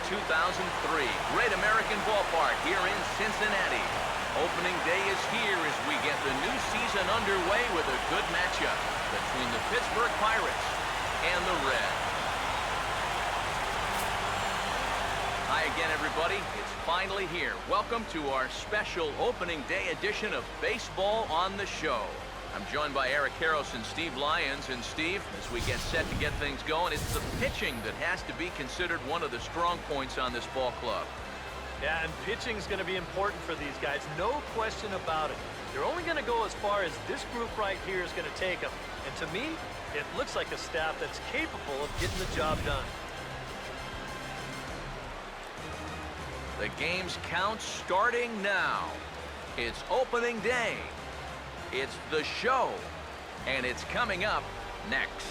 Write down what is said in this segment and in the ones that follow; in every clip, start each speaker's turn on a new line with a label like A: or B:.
A: 2003. Great American Ballpark here in Cincinnati. Opening day is here as we get the new season underway with a good matchup between the Pittsburgh Pirates and the Reds. Hi again, everybody. It's finally here. Welcome to our special opening day edition of Baseball on the Show. I'm joined by Eric Harros and Steve Lyons. And Steve, as we get set to get things going, it's the pitching that has to be considered one of the strong points on this ball club.
B: Yeah, and pitching is going to be important for these guys. No question about it. They're only going to go as far as this group right here is going to take them. And to me, it looks like a staff that's capable of getting the job done.
A: The game's count starting now. It's opening day. It's the show, and it's coming up next.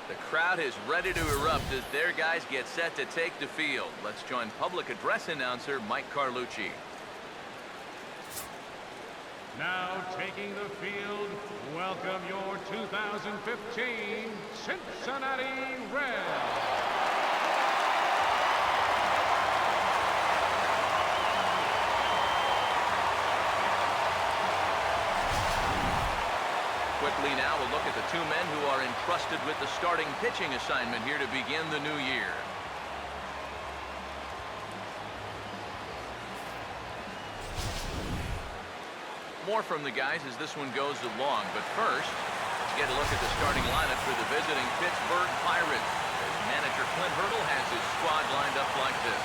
A: The crowd is ready to erupt as their guys get set to take the field. Let's join public address announcer Mike Carlucci.
C: Now taking the field, welcome your 2015 Cincinnati Reds.
A: Quickly now, we'll look at the two men who are entrusted with the starting pitching assignment here to begin the new year. More from the guys as this one goes along, but first, let's get a look at the starting lineup for the visiting Pittsburgh Pirates. As manager Clint Hurdle has his squad lined up like this.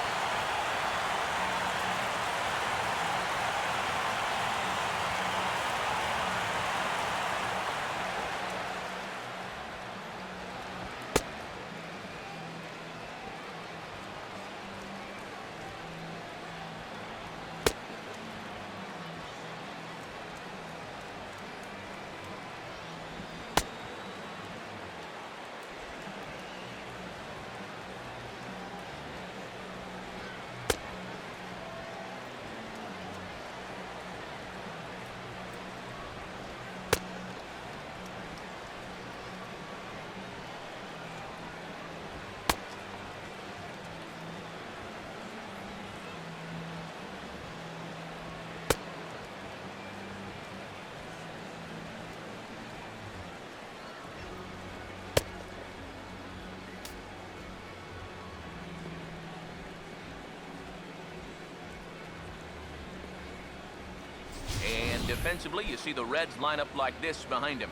A: Defensively, you see the Reds line up like this behind him.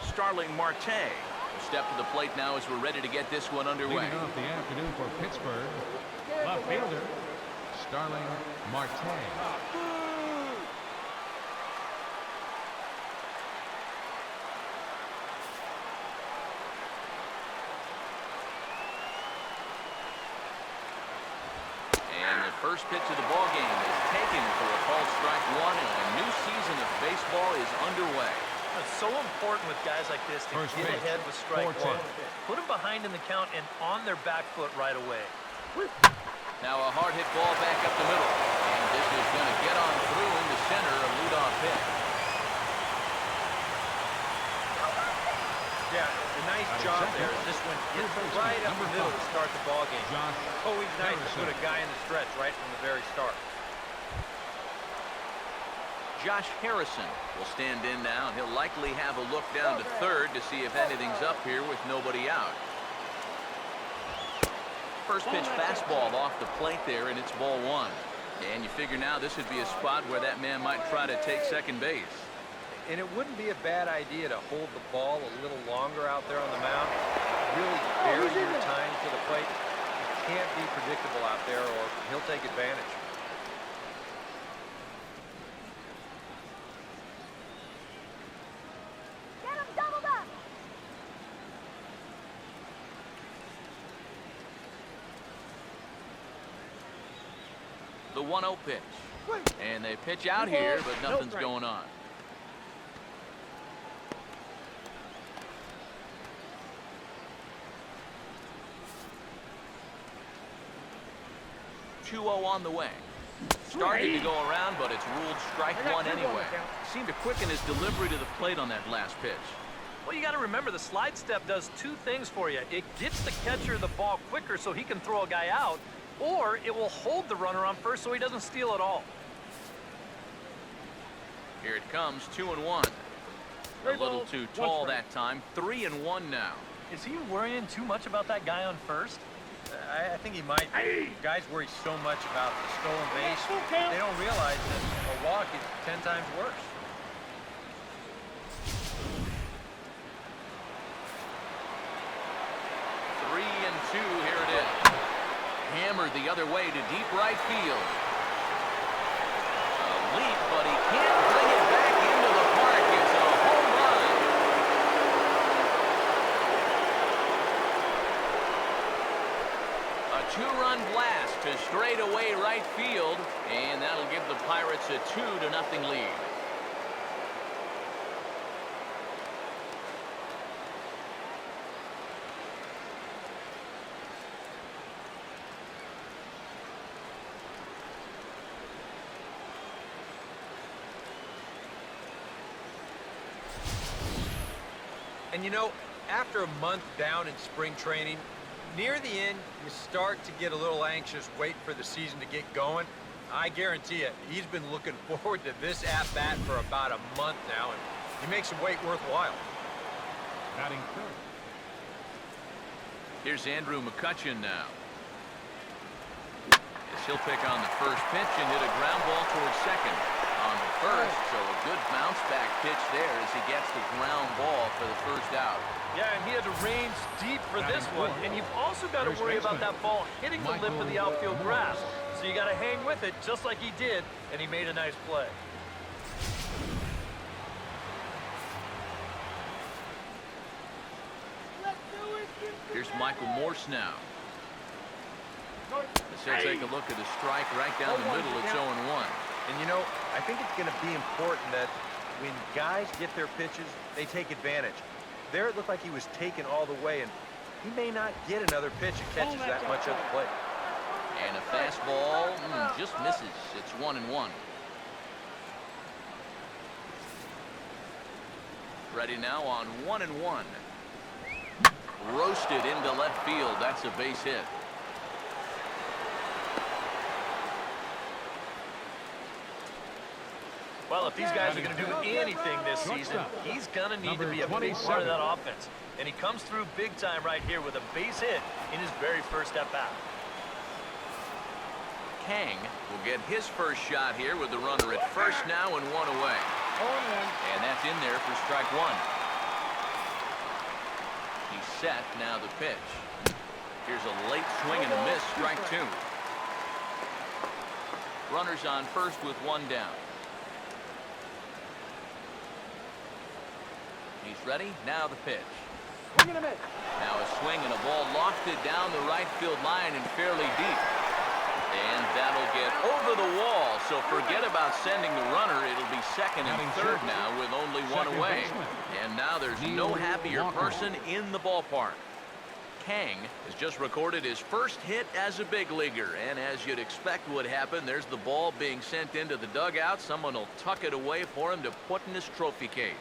A: Starling Marte will step to the plate now as we're ready to get this one underway.
C: Leading off the afternoon for Pittsburgh, left fielder Starling Marte.
A: First pitch of the ball game is taken for a called strike one, and a new season of baseball is underway.
B: It's so important with guys like this to get ahead with strike one. Put them behind in the count and on their back foot right away.
A: Now a hard hit ball back up the middle, and this is going to get on through into center, a leadoff hit.
B: Yeah, a nice job there. This one hits right up the middle to start the ball game. Always nice to put a guy in the stretch right from the very start.
A: Josh Harrison will stand in now, and he'll likely have a look down to third to see if anything's up here with nobody out. First pitch fastball off the plate there, and it's ball one. And you figure now this would be a spot where that man might try to take second base.
D: And it wouldn't be a bad idea to hold the ball a little longer out there on the mound. very your time to the plate. You can't be predictable out there or he'll take advantage.
E: Get him doubled up.
A: The 1-0 pitch. And they pitch out here, but nothing's going on. On the way. Started to go around, but it's ruled strike one anyway. Seemed to quicken his delivery to the plate on that last pitch.
B: Well, you got to remember the slide step does two things for you. It gets the catcher the ball quicker so he can throw a guy out, or it will hold the runner on first so he doesn't steal it all.
A: Here it comes, 2-1. A little too tall that time. 3-1 now.
B: Is he worrying too much about that guy on first?
D: I think he might be. Guys worry so much about the stolen base, they don't realize that a walk is 10 times worse.
A: Three and two, here it is. Hammered the other way to deep right field. A leap, but he can't bring it back into the park. It's a home run. A two-run blast to straightaway right field, and that'll give the Pirates a 2-0 lead.
D: And you know, after a month down in spring training, near the end, you start to get a little anxious, wait for the season to get going. I guarantee you, he's been looking forward to this at-bat for about a month now, and he makes the wait worthwhile.
C: Batting third.
A: Here's Andrew McCutchen now. As he'll pick on the first pitch and hit a ground ball towards second. On the first, so a good bounce back pitch there as he gets the ground ball for the first out.
B: Yeah, and he had to range deep for this one, and you've also got to worry about that ball hitting the lip of the outfield grass. So you got to hang with it just like he did, and he made a nice play.
A: Here's Michael Morse now. As he'll take a look at a strike right down the middle. It's 0-1.
D: And you know, I think it's going to be important that when guys get their pitches, they take advantage. There it looked like he was taken all the way, and he may not get another pitch that catches that much of the plate.
A: And a fastball just misses. It's 1-1. Ready now on 1-1. Roasted into left field. That's a base hit.
B: Well, if these guys are going to do anything this season, he's going to need to be a big part of that offense. And he comes through big time right here with a base hit in his very first at-bat.
A: Kang will get his first shot here with the runner at first now and one away. And that's in there for strike one. He's set, now the pitch. Here's a late swing and a miss, strike two. Runners on first with one down. He's ready, now the pitch. Now a swing and a ball lofted down the right field line and fairly deep. And that'll get over the wall, so forget about sending the runner. It'll be second and third now with only one away. And now there's no happier person in the ballpark. Kang has just recorded his first hit as a big leaguer, and as you'd expect would happen, there's the ball being sent into the dugout. Someone will tuck it away for him to put in his trophy case.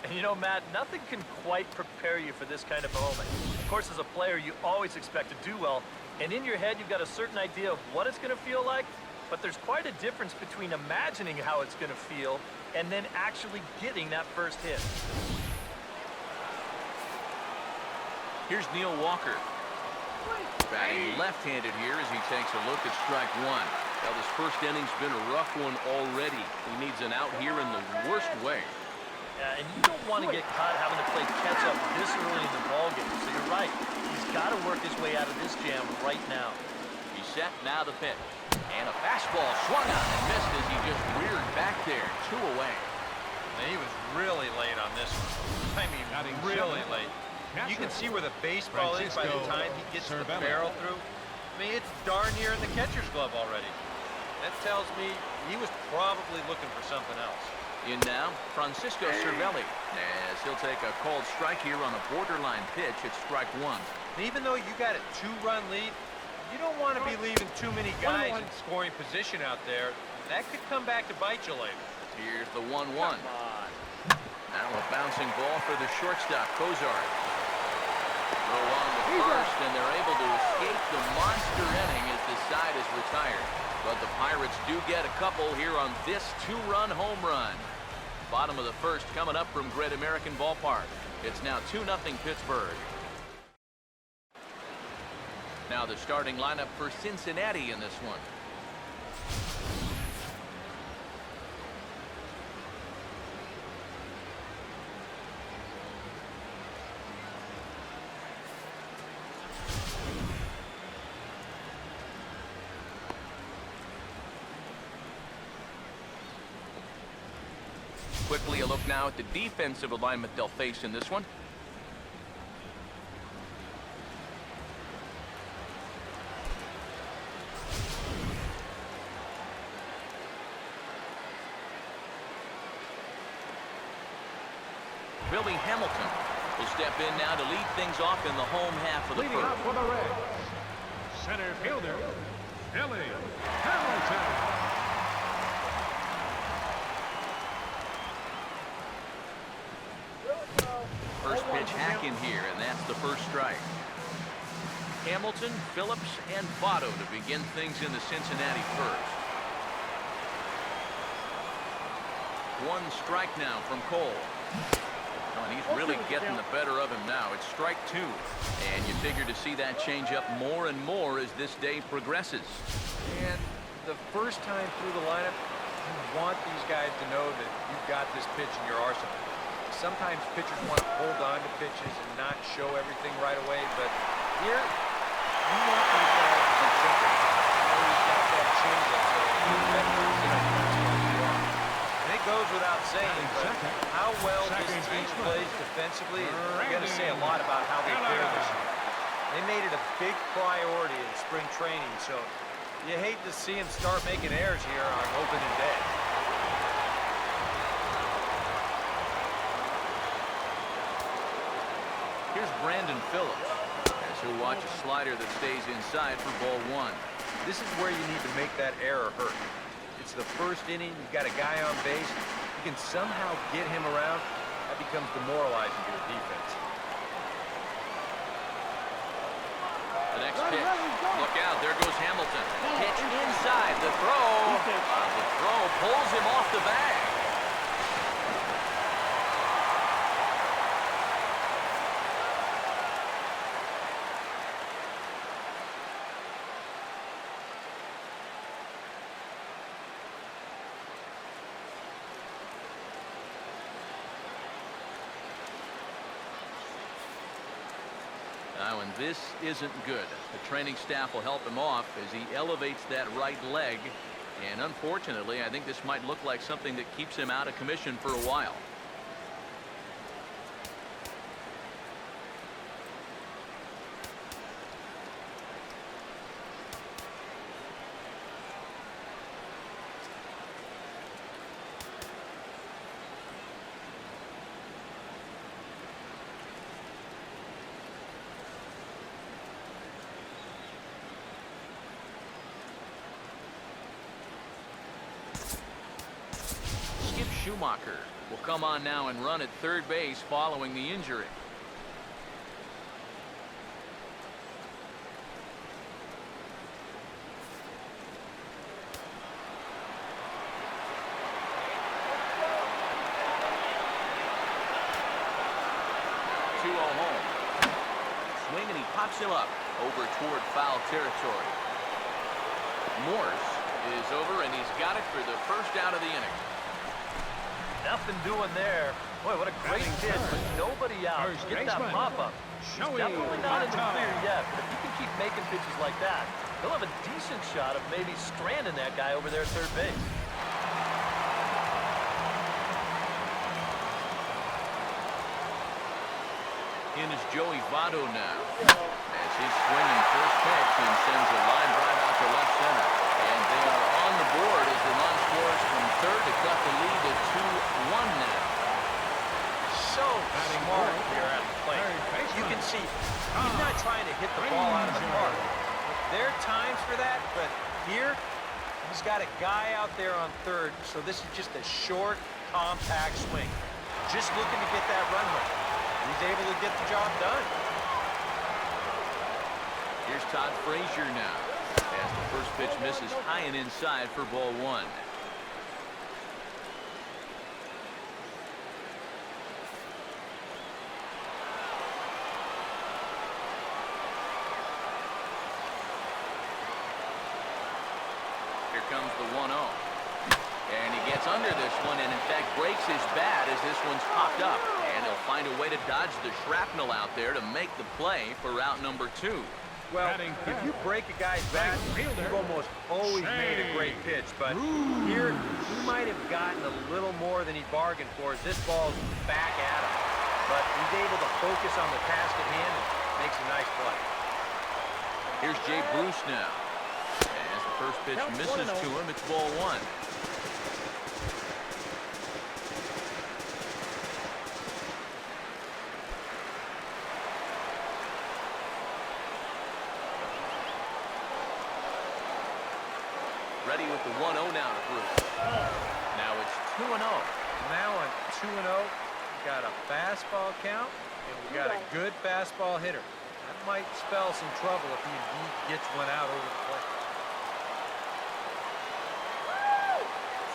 B: And you know, Matt, nothing can quite prepare you for this kind of moment. Of course, as a player, you always expect to do well, and in your head, you've got a certain idea of what it's going to feel like, but there's quite a difference between imagining how it's going to feel and then actually getting that first hit.
A: Here's Neil Walker. Batting left-handed here as he takes a look at strike one. Well, this first inning's been a rough one already. He needs an out here in the worst way.
B: And you don't want to get caught having to play catch-up this early in the ballgame. So you're right. He's work his way out of this jam right now.
A: He's set, now the pitch. And a fastball swung on and missed as he just reared back there, 2 away.
D: And he was really late on this one. I mean,
C: Batting
D: really
C: seventh.
D: late. You can
C: Catcher,
D: see where the baseball is by the
C: Francisco
D: time he gets the
C: Cervelli.
D: barrel through. I mean, it's darn near in the catcher's glove already. That tells me he was probably looking for something else.
A: In now, Francisco Cervelli, as he'll take a called strike here on a borderline pitch at strike 1.
D: And even though you got a 2-run lead, you don't want to be leaving too many guys in scoring position out there. That could come back to bite you later.
A: Here's the 1-1. Now a bouncing ball for the shortstop, Kozar. Throw on the first, and they're able to escape the monster inning as the side is retired. But the Pirates do get a couple here on this 2-run home run. Bottom of the first coming up from Great American Ballpark. It's now 2-0 Pittsburgh. Now the starting lineup for Cincinnati in this one. Quickly a look now at the defensive alignment they'll face in this one. Billy Hamilton will step in now to lead things off in the home half of the
C: Leading
A: first.
C: up for the Reds, center fielder, Billy Hamilton.
A: First pitch hack in here, and that's the first strike. Hamilton, Phillips, and Votto to begin things in the Cincinnati first. 1 strike now from Cole. Oh, and he's really getting the better of him now. It's strike 2. And you figure to see that change up more and more as this day progresses.
D: And the first time through the lineup, you want these guys to know that you've got this pitch in your arsenal. Sometimes pitchers want to hold on to pitches and not show everything right away, but here, you want these guys to be simple. He's got that changeup, so he's better than and it goes without saying, but how well this team plays defensively is going to say a lot about how they fare this year. They made it a big priority in spring training, so you hate to see them start making errors here on opening day.
A: Here's Brandon Phillips, as he'll watch a slider that stays inside for ball 1.
D: This is where you need to make that error hurt. It's the first inning, you've got a guy on base, you can somehow get him around, that becomes demoralizing to your defense.
A: The next pitch, look out, there goes Hamilton. Pitch inside, the throw. The throw pulls him off the bag. Now, and this isn't good. The training staff will help him off as he elevates that right leg. And unfortunately, I think this might look like something that keeps him out of commission for a while. Schumacher will come on now and run at third base following the injury. Home. Swing and he pops him up over toward foul territory. Morse is over and he's got it for the first out of the inning.
B: Nothing doing there. Boy, what a great pitch, but nobody out.
C: First
B: Get that
C: baseman,
B: pop-up. He's
C: Joey
B: definitely not in the
C: Votto.
B: clear yet, but if you can keep making pitches like that, he'll have a decent shot of maybe stranding that guy over there at third base.
A: In is Joey Votto now. As he's swinging first pitch and sends a line drive out to left center. And they are on the board as the run scores from third to cut the lead to 2-1 now.
B: So smart here at the plate. You can see he's not trying to hit the ball out of the park. There are times for that, but here he's got a guy out there on third, so this is just a short, compact swing. Just looking to get that run home. He's able to get the job done.
A: Here's Todd Frazier now. As the first pitch misses high and inside for ball one. Here comes the 1-0. And he gets under this one and in fact breaks his bat as this one's popped up. And he'll find a way to dodge the shrapnel out there to make the play for out number 2.
D: Well, if you break a guy's bat, you've almost always made a great pitch. But here, he might have gotten a little more than he bargained for as this ball's back at him. But he's able to focus on the task at hand and makes a nice play.
A: Here's Jay Bruce now. As the first pitch misses to him, it's ball one. Ready with the 1-0 now to Bruce. Now it's 2-0.
D: Now on 2-0, we got a fastball count, and we got a good fastball hitter. That might spell some trouble if he indeed gets one out over the plate.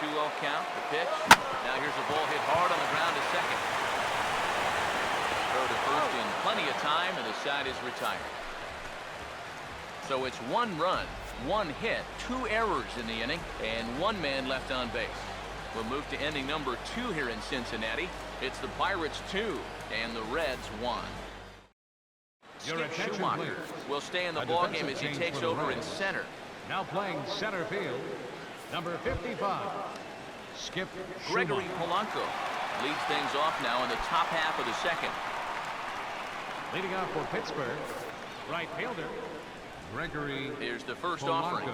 A: 2-0 count, the pitch. Now here's a ball hit hard on the ground to second. Throw to first in plenty of time, and the side is retired. So it's 1 run, 1 hit, 2 errors in the inning, and 1 man left on base. We'll move to inning number 2 here in Cincinnati. It's the Pirates 2 and the Reds 1.
C: Your attention,
A: Schumacher
C: please.
A: will stay in the
C: A
A: ballgame
C: defensive
A: as he
C: change
A: takes
C: for the
A: over in
C: Reds.
A: center.
C: Now playing center field, number 55, Skip
A: Gregory
C: Schumacher.
A: Polanco leads things off now in the top half of the second.
C: Leading off for Pittsburgh, right fielder, Gregory
A: Here's the first
C: Polanco.
A: offering.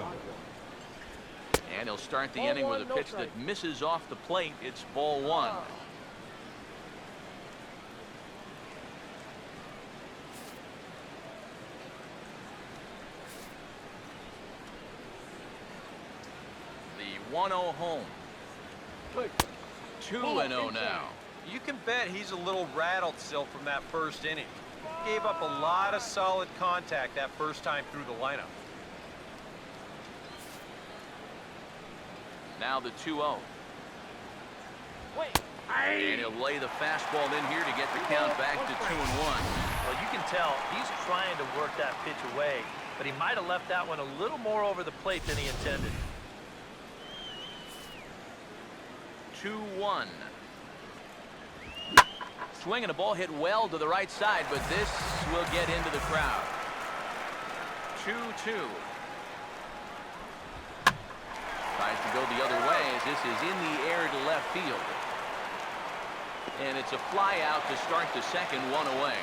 A: And he'll start the inning with a pitch that misses off the plate. It's ball one. The 1-0 home. 2-0 now.
D: You can bet he's a little rattled still from that first inning. He gave up a lot of solid contact that first time through the lineup.
A: Now the 2-0. And he'll lay the fastball in here to get the count back to 2-1.
B: Well, you can tell he's trying to work that pitch away, but he might have left that one a little more over the plate than he intended.
A: 2-1. Swinging a ball hit well to the right side, but this will get into the crowd. 2-2. Tries to go the other way as this is in the air to left field. And it's a fly out to start the second, 1 away.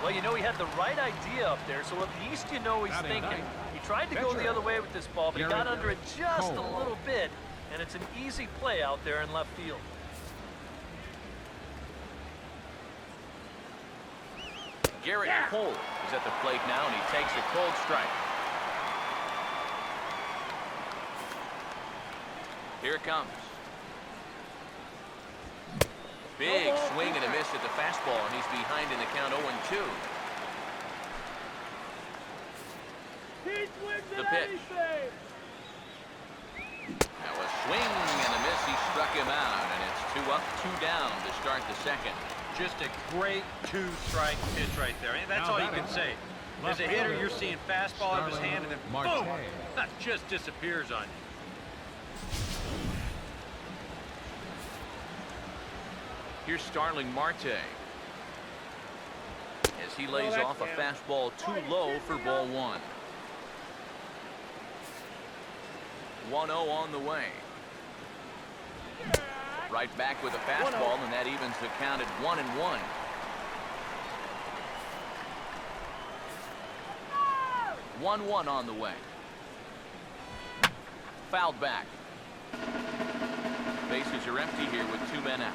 B: Well, you know, he had the right idea up there, so at least you know he's thinking. He tried to go the other way with this ball, but he got under it just a little bit, and it's an easy play out there in left field.
A: Garrett Cole is at the plate now, and he takes a cold strike. Here it comes. Big swing and a miss at the fastball, and he's behind in the count 0-2. The pitch. Now a swing and a miss. He struck him out, and it's 2 up, 2 down to start the second.
D: Just a great 2-strike pitch right there. And that's all you can say. As a hitter, you're seeing fastball out of his hand, and then boom, that just disappears on you.
A: Here's Starling Marte. As he lays off a fastball too low for ball 1. 1-0 on the way. Right back with a fastball, and that evens the count at 1-1. One on the way. Fouled back. Bases are empty here with 2 men out.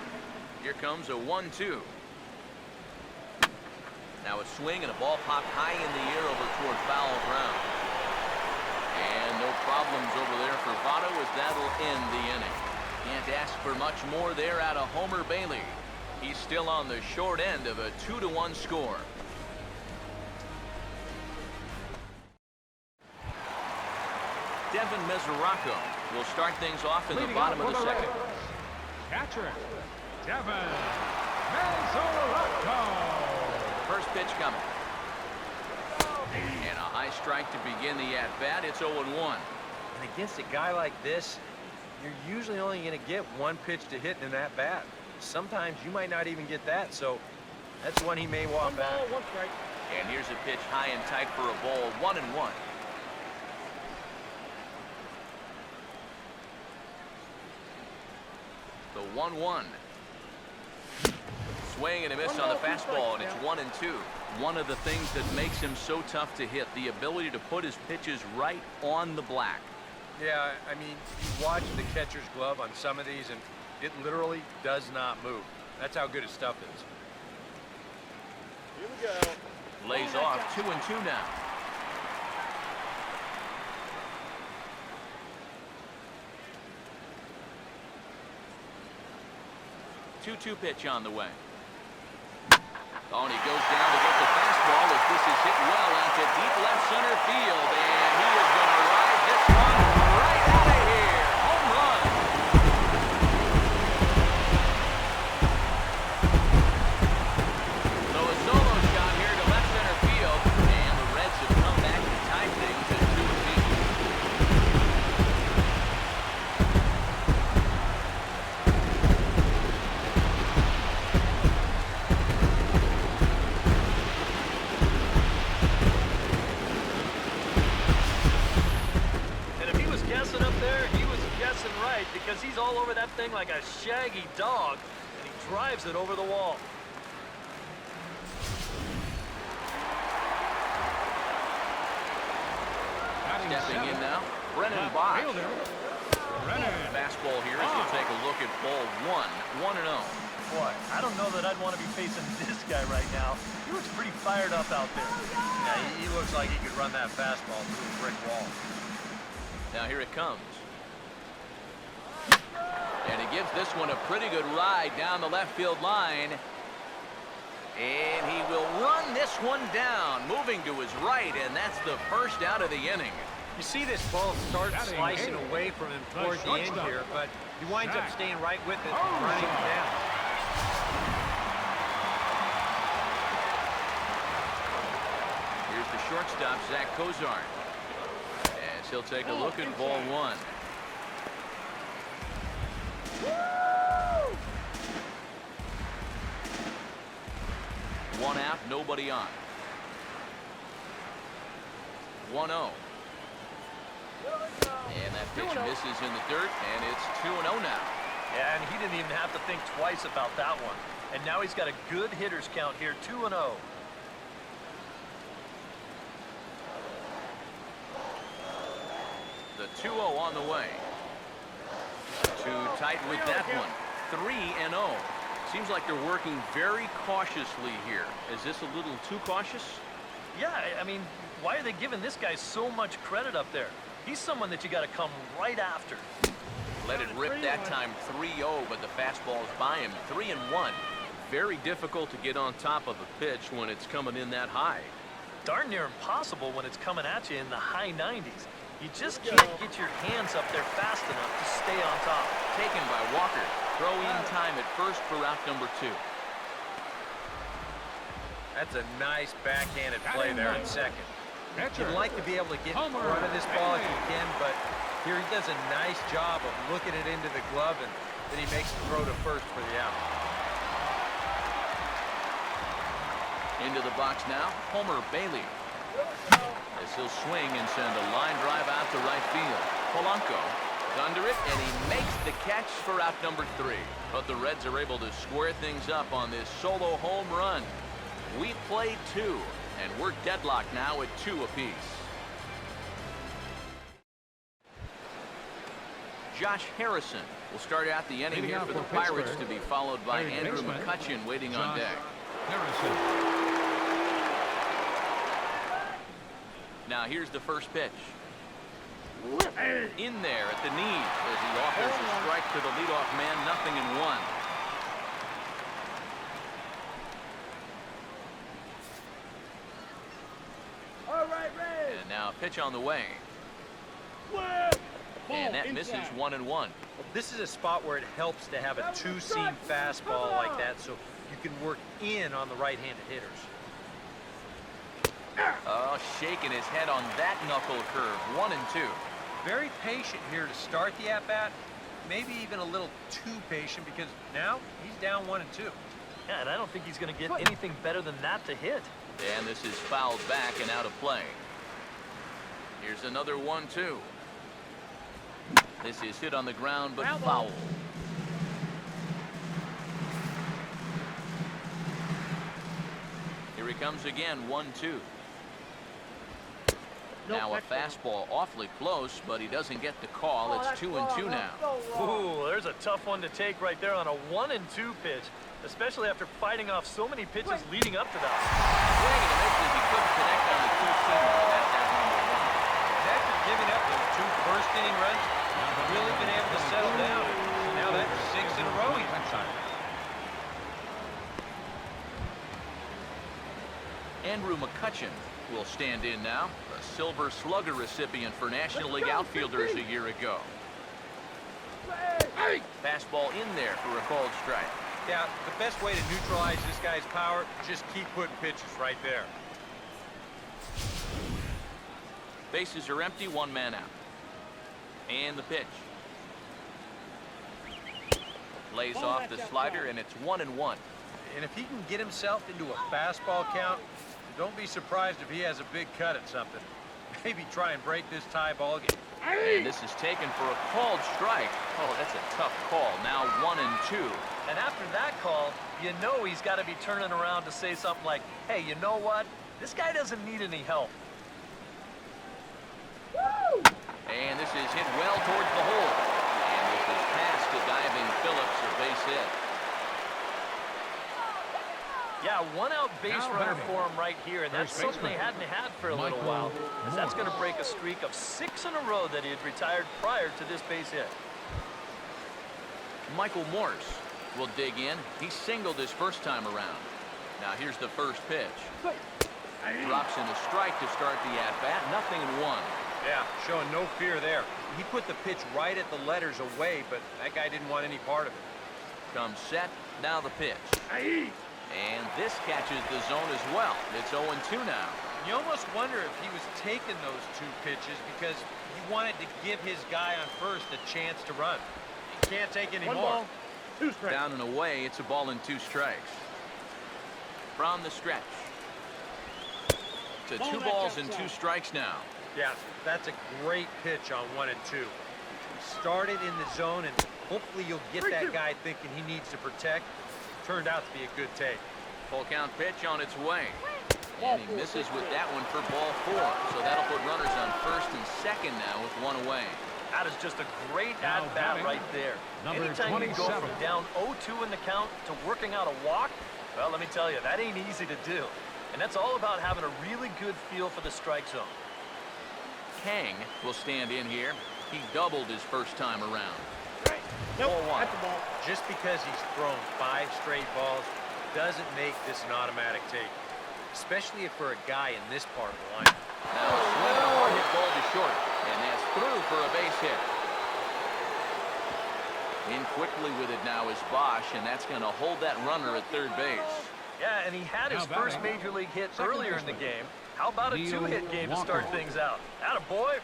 A: Here comes a 1-2. Now a swing and a ball popped high in the air over toward foul ground. And no problems over there for Votto as that'll end the inning. Can't ask for much more there out of Homer Bailey. He's still on the short end of a 2-1 score. Devin Mesoraco will start things off in the bottom of the second.
C: Catcher, Devin Mesoraco.
A: First pitch coming. And a high strike to begin the at-bat. It's 0-1.
D: And against a guy like this, you're usually only going to get 1 pitch to hit in that bat. Sometimes you might not even get that, so that's one he may walk back.
A: And here's a pitch high and tight for a ball. 1-1. The 1-1. Swing and a miss on the fastball, and it's 1-2. One of the things that makes him so tough to hit, the ability to put his pitches right on the black.
D: Yeah, I mean, you watch the catcher's glove on some of these, and it literally does not move. That's how good his stuff is.
B: Here we go.
A: Lays off 2-2 now. 2-2 pitch on the way. Oh, and he goes down to get the fastball as this is hit well out to deep left center field. And he is going to ride this one right out of here. Home run. So a solo shot here to left center field. And the Reds have come back to tie things at 2-2.
B: Because he's all over that thing like a shaggy dog, and he drives it over the wall.
A: Stepping in now, Brennan Bosch. Fastball here as we'll take a look at ball 1, 1-0.
B: Boy, I don't know that I'd want to be facing this guy right now. He looks pretty fired up out there.
D: Yeah, he looks like he could run that fastball through a brick wall.
A: Now here it comes. And he gives this one a pretty good ride down the left field line. And he will run this one down, moving to his right, and that's the first out of the inning.
D: You see this ball start slicing away from him toward the end here, but he winds up staying right with it and running it down.
A: Here's the shortstop, Zach Cozart. As he'll take a look at ball 1. One out, nobody on. 1-0. And that pitch misses in the dirt, and it's 2-0 now.
B: Yeah, and he didn't even have to think twice about that one. And now he's got a good hitter's count here, 2-0.
A: The 2-0 on the way. Too tight with that one. 3-0. Seems like they're working very cautiously here. Is this a little too cautious?
B: Yeah, I mean, why are they giving this guy so much credit up there? He's someone that you got to come right after.
A: Let it rip that time, 3-0, but the fastball's by him. 3-1. Very difficult to get on top of a pitch when it's coming in that high.
B: Darn near impossible when it's coming at you in the high 90s. You just can't get your hands up there fast enough to stay on top.
A: Taken by Walker. Throw in time at first for out number 2.
D: That's a nice backhanded play there in second. You'd like to be able to get in front of this ball if you can, but here he does a nice job of looking it into the glove, and then he makes the throw to first for the out.
A: Into the box now, Homer Bailey. As he'll swing and send a line drive out to right field. Polanco is under it, and he makes the catch for out number 3. But the Reds are able to square things up on this solo home run. We played 2, and we're deadlocked now at 2 apiece. Josh Harrison will start out the inning here for the Pirates, to be followed by Andrew McCutchen waiting on deck.
C: Harrison.
A: Now here's the first pitch. In there at the knees as he offers a strike to the leadoff man, 0-1.
E: All right, Red.
A: And now a pitch on the way. And that misses 1-1.
D: This is a spot where it helps to have a two-seam fastball like that, so you can work in on the right-handed hitters.
A: Oh, shaking his head on that knuckle curve. 1-2.
D: Very patient here to start the at-bat. Maybe even a little too patient, because now he's down 1-2.
B: Yeah, and I don't think he's going to get anything better than that to hit.
A: And this is fouled back and out of play. Here's another 1-2. This is hit on the ground, but foul. Here he comes again, 1-2. Now a fastball awfully close, but he doesn't get the call. It's 2-2 now.
B: Ooh, there's a tough one to take right there on a 1-2 pitch, especially after fighting off so many pitches leading up to that.
A: Swing and a miss as he couldn't connect on the 2-seamer. That's out number 1.
D: And after giving up those 2 first-inning runs, he's really been able to settle down. And now that's 6 in a row.
A: Andrew McCutchen will stand in now, a Silver Slugger recipient for National League outfielders a year ago. Fastball in there for a called strike.
D: Yeah, the best way to neutralize this guy's power, just keep putting pitches right there.
A: Bases are empty, 1 man out. And the pitch. Lays off the slider, and it's 1-1.
D: And if he can get himself into a fastball count, don't be surprised if he has a big cut at something. Maybe try and break this tie ball game.
A: And this is taken for a called strike. Oh, that's a tough call. Now 1-2.
B: And after that call, you know he's got to be turning around to say something like, hey, you know what? This guy doesn't need any help.
A: And this is hit well towards the hole. And this is past the diving Phillips, a base hit.
B: Yeah, 1-out base runner for him right here, and that's something they hadn't had for a little while, as that's going to break a streak of 6 in a row that he had retired prior to this base hit.
A: Michael Morse will dig in. He singled his first time around. Now here's the first pitch. Drops in a strike to start the at-bat. 0-1.
D: Yeah, showing no fear there. He put the pitch right at the letters away, but that guy didn't want any part of it.
A: Comes set. Now the pitch. And this catches the zone as well. It's 0-2 now.
D: You almost wonder if he was taking those 2 pitches because he wanted to give his guy on first a chance to run. He can't take any more.
E: 2 strikes.
A: Down and away, it's a ball and 2 strikes. From the stretch. To 2 balls and 2 strikes now.
D: Yeah, that's a great pitch on 1 and 2. He started in the zone, and hopefully you'll get that guy thinking he needs to protect. Turned out to be a good take.
A: Full count pitch on its way. And he misses with that one for ball 4. So that'll put runners on first and second now with 1 away.
B: That is just a great at-bat right there. Anytime you go from down 0-2 in the count to working out a walk, well, let me tell you, that ain't easy to do. And that's all about having a really good feel for the strike zone.
A: Kang will stand in here. He doubled his first time around.
E: Nope,
A: 4-1.
E: that's the ball.
D: Just because he's thrown 5 straight balls doesn't make this an automatic take, especially if for a guy in this part of the line.
A: Now a swing and a hard hit ball to short, and that's through for a base hit. In quickly with it now is Bosch, and that's going to hold that runner at third base.
B: Yeah, and he had his first major league hit earlier in the game. How about a 2-hit game to start things out? Attaboy.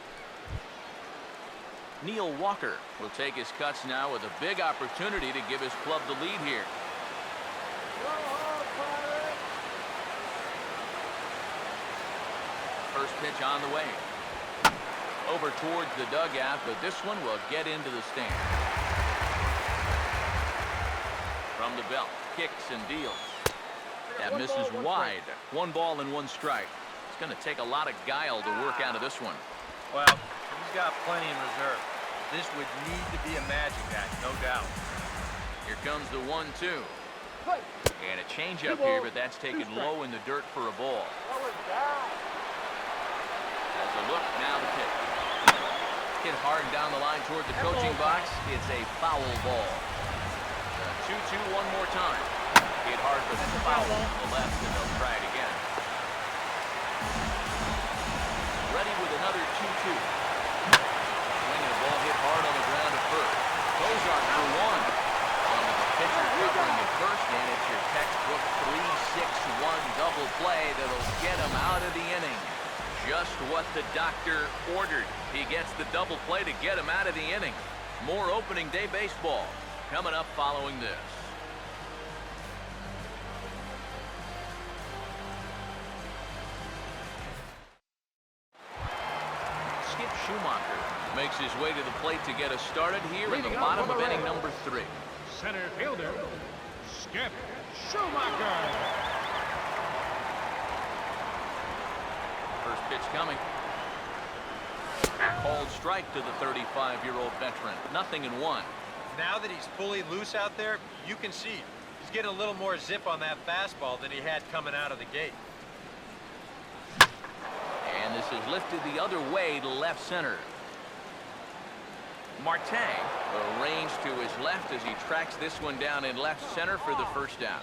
A: Neil Walker will take his cuts now with a big opportunity to give his club the lead here. First pitch on the way. Over towards the dugout, but this one will get into the stand. From the belt, kicks and deals. That misses wide. 1 ball and 1 strike. It's going to take a lot of guile to work out of this one.
D: Well, he's got plenty in reserve. This would need to be a magic act, no doubt.
A: Here comes the 1-2. And a changeup here, but that's taken low in the dirt for a ball. As a look, now the pitch. Hit hard down the line toward the coaching box. It's a foul ball. 2-2 one more time. Hit hard, but it's foul on the left, and they'll try it again. Ready with another 2-2. Swinging a ball hit hard on the ground at first. Cozart for 1. Onto the pitcher covering at first, and it's your textbook 3-6-1 double play that'll get him out of the inning. Just what the doctor ordered. He gets the double play to get him out of the inning. More opening day baseball coming up following this. Skip Schumacher makes his way to the plate to get us started here in the bottom of inning number 3.
C: Center fielder, Skip Schumacher.
A: First pitch coming. Called strike to the 35-year-old veteran. 0-1.
D: Now that he's fully loose out there, you can see he's getting a little more zip on that fastball than he had coming out of the gate.
A: And this is lifted the other way to left center. Marte arranged to his left as he tracks this one down in left center for the first out.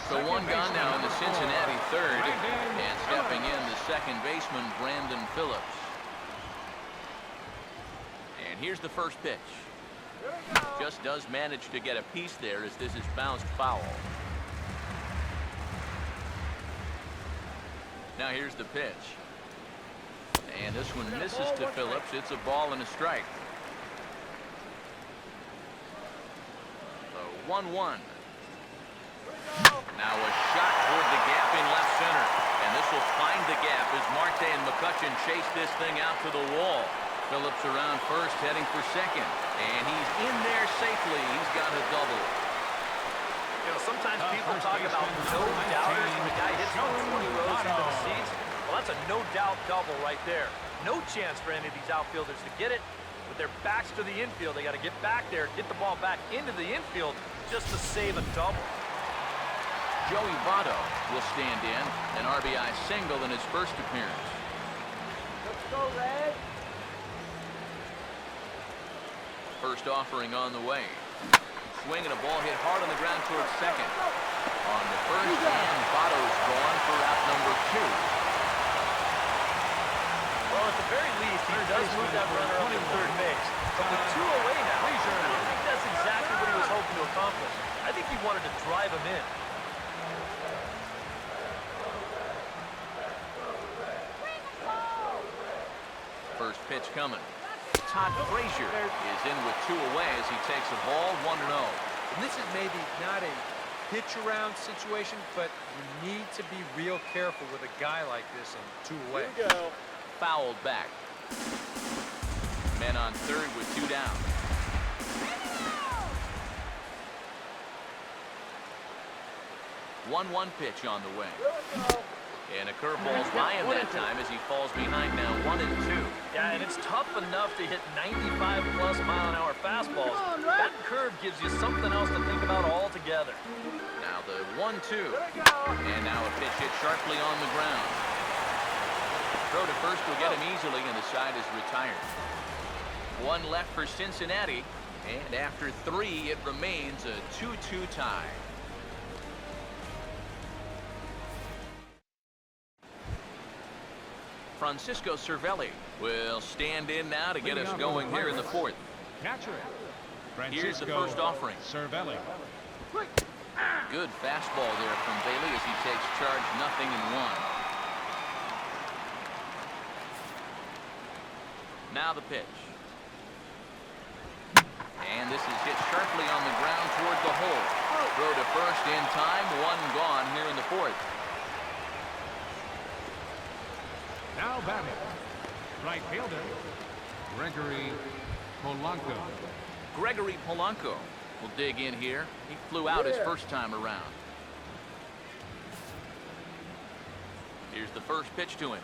A: So 1 gone now in the Cincinnati third, and stepping in the second baseman, Brandon Phillips. And here's the first pitch. Just does manage to get a piece there as this is bounced foul. Now here's the pitch. And this one misses to Phillips. It's a ball and a strike. So 1-1. Now a shot toward the gap in left center. And this will find the gap as Marte and McCutchen chase this thing out to the wall. Phillips around first, heading for second. And he's in there safely. He's got a double.
B: You know, sometimes people talk about no-doubters when a guy hits from 20 rows into the seats. Well, that's a no-doubt double right there. No chance for any of these outfielders to get it. With their backs to the infield, they got to get back there, get the ball back into the infield just to save a double.
A: Joey Votto will stand in, an RBI single in his first appearance.
E: Let's go, Red.
A: First offering on the way. Swinging a ball hit hard on the ground towards second. On the first, and Votto's gone for out number 2.
B: Well, at the very least, he does move that runner up to third base. But with 2 away now, I don't think that's exactly what he was hoping to accomplish. I think he wanted to drive him in.
A: First pitch coming. Todd Frazier is in with 2 away as he takes a ball 1-0.
D: And this is maybe not a pitch-around situation, but you need to be real careful with a guy like this in 2 away.
E: Here we go.
A: Fouled back. Men on third with 2 down. One pitch on the way.
E: Here we go.
A: And a curveball's by him that time as he falls behind now 1-2.
B: Yeah, and it's tough enough to hit 95+ mile-an-hour fastballs. That curve gives you something else to think about altogether.
A: Now the 1-2. And now a pitch hit sharply on the ground. Throw to first will get him easily, and the side is retired. 1 left for Cincinnati, and after 3, it remains a 2-2 tie. Francisco Cervelli will stand in now to get us going here in the 4th.
C: Catcher.
A: Here's the first offering.
C: Cervelli.
A: Good fastball there from Bailey as he takes charge, 0-1. Now the pitch. And this is hit sharply on the ground toward the hole. Throw to first in time, 1 gone here in the 4th.
C: Now batting, right fielder, Gregory Polanco.
A: Gregory Polanco will dig in here. He flew out his first time around. Here's the first pitch to him.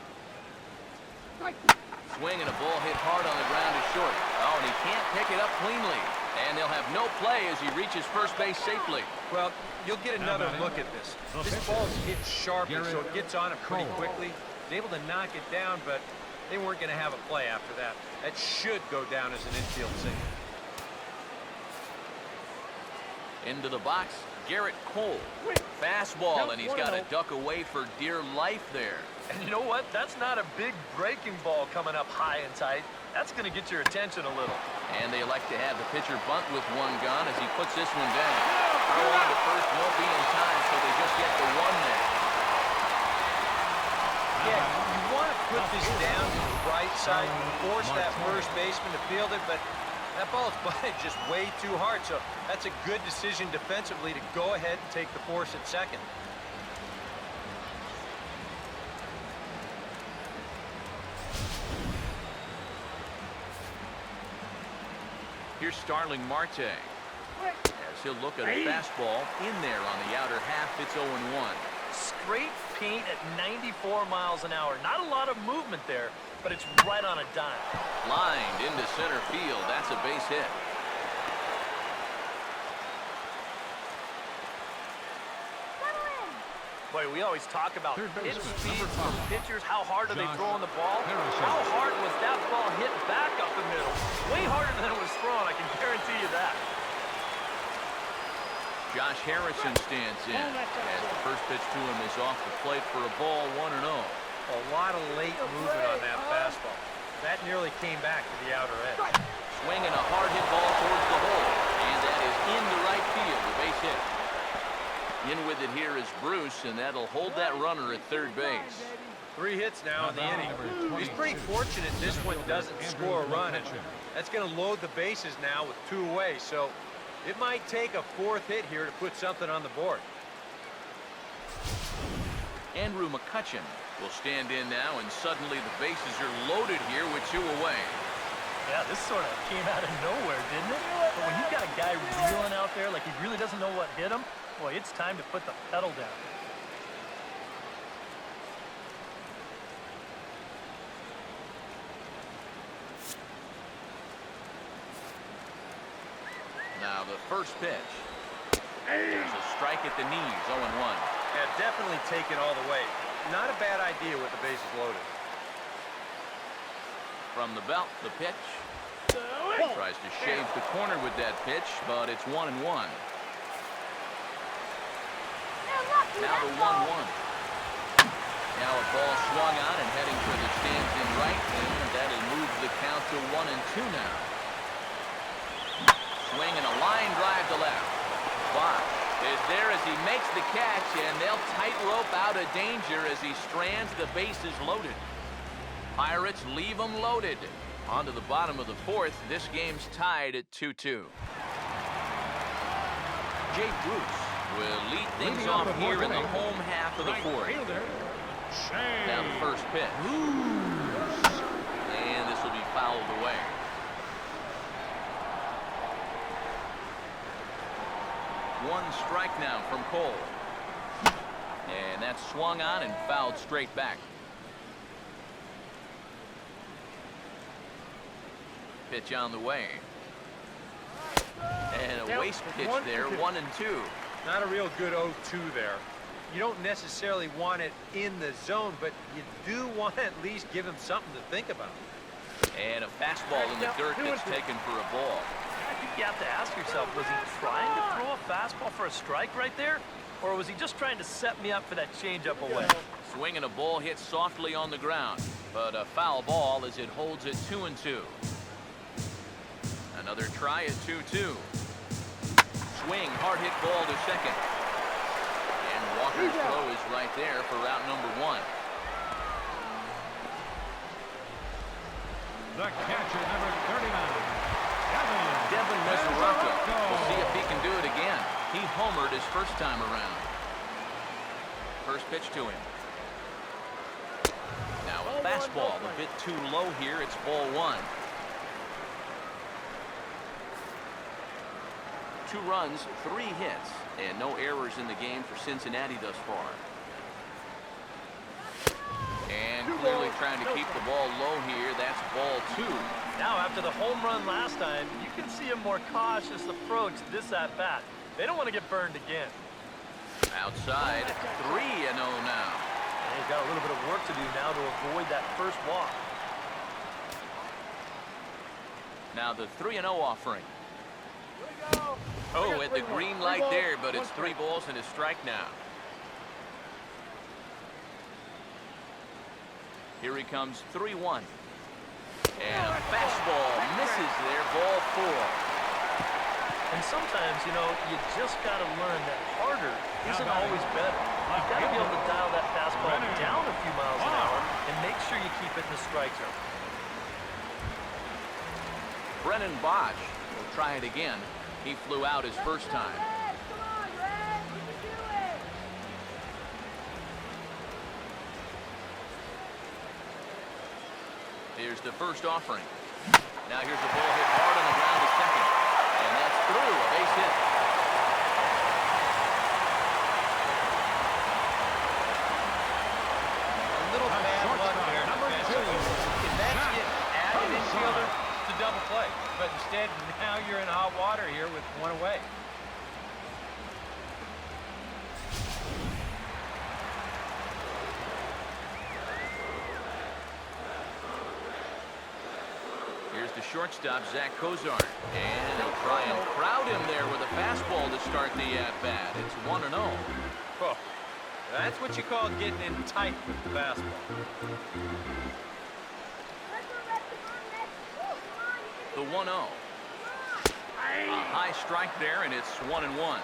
A: Swing and a ball hit hard on the ground is short. Oh, and he can't pick it up cleanly. And they'll have no play as he reaches first base safely.
D: Well, you'll get another look at this. This ball's hit sharply, so it gets on him pretty quickly. He's able to knock it down, but they weren't going to have a play after that. That should go down as an infield single.
A: Into the box, Garrett Cole. Fastball, and he's got to duck away for dear life there.
B: And you know what? That's not a big breaking ball coming up high and tight. That's going to get your attention a little.
A: And they elect to have the pitcher bunt with one gun as he puts this one down. Throw on to first won't be in time, so they just get the one there.
D: Yeah, you want to put this down to the right side and force that first baseman to field it, but that ball is butted just way too hard, so that's a good decision defensively to go ahead and take the force at second.
A: Here's Starling Marte as he'll look at a fastball in there on the outer half. It's 0-1.
B: Straight paint at 94 miles an hour. Not a lot of movement there, but it's right on a dime.
A: Lined into center field. That's a base hit.
B: Boy, we always talk about
C: Third
B: hit
C: baseman,
B: speed
C: number
B: from
C: 5.
B: pitchers. How hard are they throwing the ball?
C: Harrison.
B: How hard was that ball hit back up the middle? Way harder than it was thrown, I can guarantee you that.
A: Josh Harrison stands in as the first pitch to him is off the plate for a ball, 1-0.
D: A lot of late movement on that fastball. That nearly came back to the outer edge.
A: Swinging a hard hit ball towards the hole, and that is into right field, the base hit. In with it here is Bruce, and that'll hold that runner at third base.
D: 3 hits now in the inning. He's pretty fortunate this one doesn't score a run, and that's going to load the bases now with 2 away, so it might take a 4th hit here to put something on the board.
A: Andrew McCutchen will stand in now, and suddenly the bases are loaded here with 2 away.
B: Yeah, this sort of came out of nowhere, didn't it? But when you've got a guy reeling out there like he really doesn't know what hit him, boy, it's time to put the pedal down.
A: Now the first pitch. There's a strike at the knees, 0-1.
D: Yeah, definitely take it all the way. Not a bad idea with the bases loaded.
A: From the belt, the pitch. Tries to shave the corner with that pitch, but it's 1-1. Now the 1-1. Now a ball swung on and heading for the stands in right, and that'll move the count to 1-2 now. Swing and a line drive to left. Box is there as he makes the catch, and they'll tightrope out of danger as he strands the bases loaded. Pirates leave them loaded. On to the bottom of the 4th. This game's tied at 2-2. Jay Bruce will lead things off here in the home half of the 4th. Now the first pitch. And this will be fouled away. One strike now from Cole. And that's swung on and fouled straight back. Pitch on the way. And a waste pitch there, 1-2.
D: Not a real good 0-2 there. You don't necessarily want it in the zone, but you do want to at least give him something to think about.
A: And a fastball in the dirt that's taken for a ball.
B: I think you have to ask yourself, was he trying to throw a fastball for a strike right there? Or was he just trying to set me up for that changeup away?
A: Swinging a ball hit softly on the ground, but a foul ball as it holds it 2-2. Another try at 2-2. Swing, hard hit ball to second. And Walker's throw is right there for route number 1.
C: The catcher, number 39.
A: Devin Mesoraco. We'll see if he can do it again. He homered his first time around. First pitch to him. Now a fastball fastball. A bit too low here. It's ball one. 2 runs, 3 hits, and no errors in the game for Cincinnati thus far. And clearly trying to keep the ball low here. That's ball 2.
B: Now, after the home run last time, you can see a more cautious approach this at-bat. They don't want to get burned again.
A: Outside, 3-0 now.
B: And he's got a little bit of work to do now to avoid that first walk.
A: Now the 3-0 offering. Oh, at the green light there, but it's 3 balls and a strike now. Here he comes, 3-1. And a fastball misses there, ball 4.
B: And sometimes, you know, you just got to learn that harder isn't always better. You've got to be able to dial that fastball down a few miles an hour and make sure you keep it in the strike zone.
A: Brennan Bosch will try it again. He flew out his first time.
E: Come on, Red. You can do it.
A: Here's the first offering. Now here's a ball hit hard on the ground to second. And that's through, a base hit.
D: A little bad luck there. If that's get added infielder, it's a double play. But instead, now you're in hot water here with 1 away.
A: Here's the shortstop, Zach Kozar. And they'll try and crowd him there with a fastball to start the at-bat. It's 1-0.
D: Oh, that's what you call getting in tight with the fastball.
A: The 1-0. A high strike there, and it's 1-1.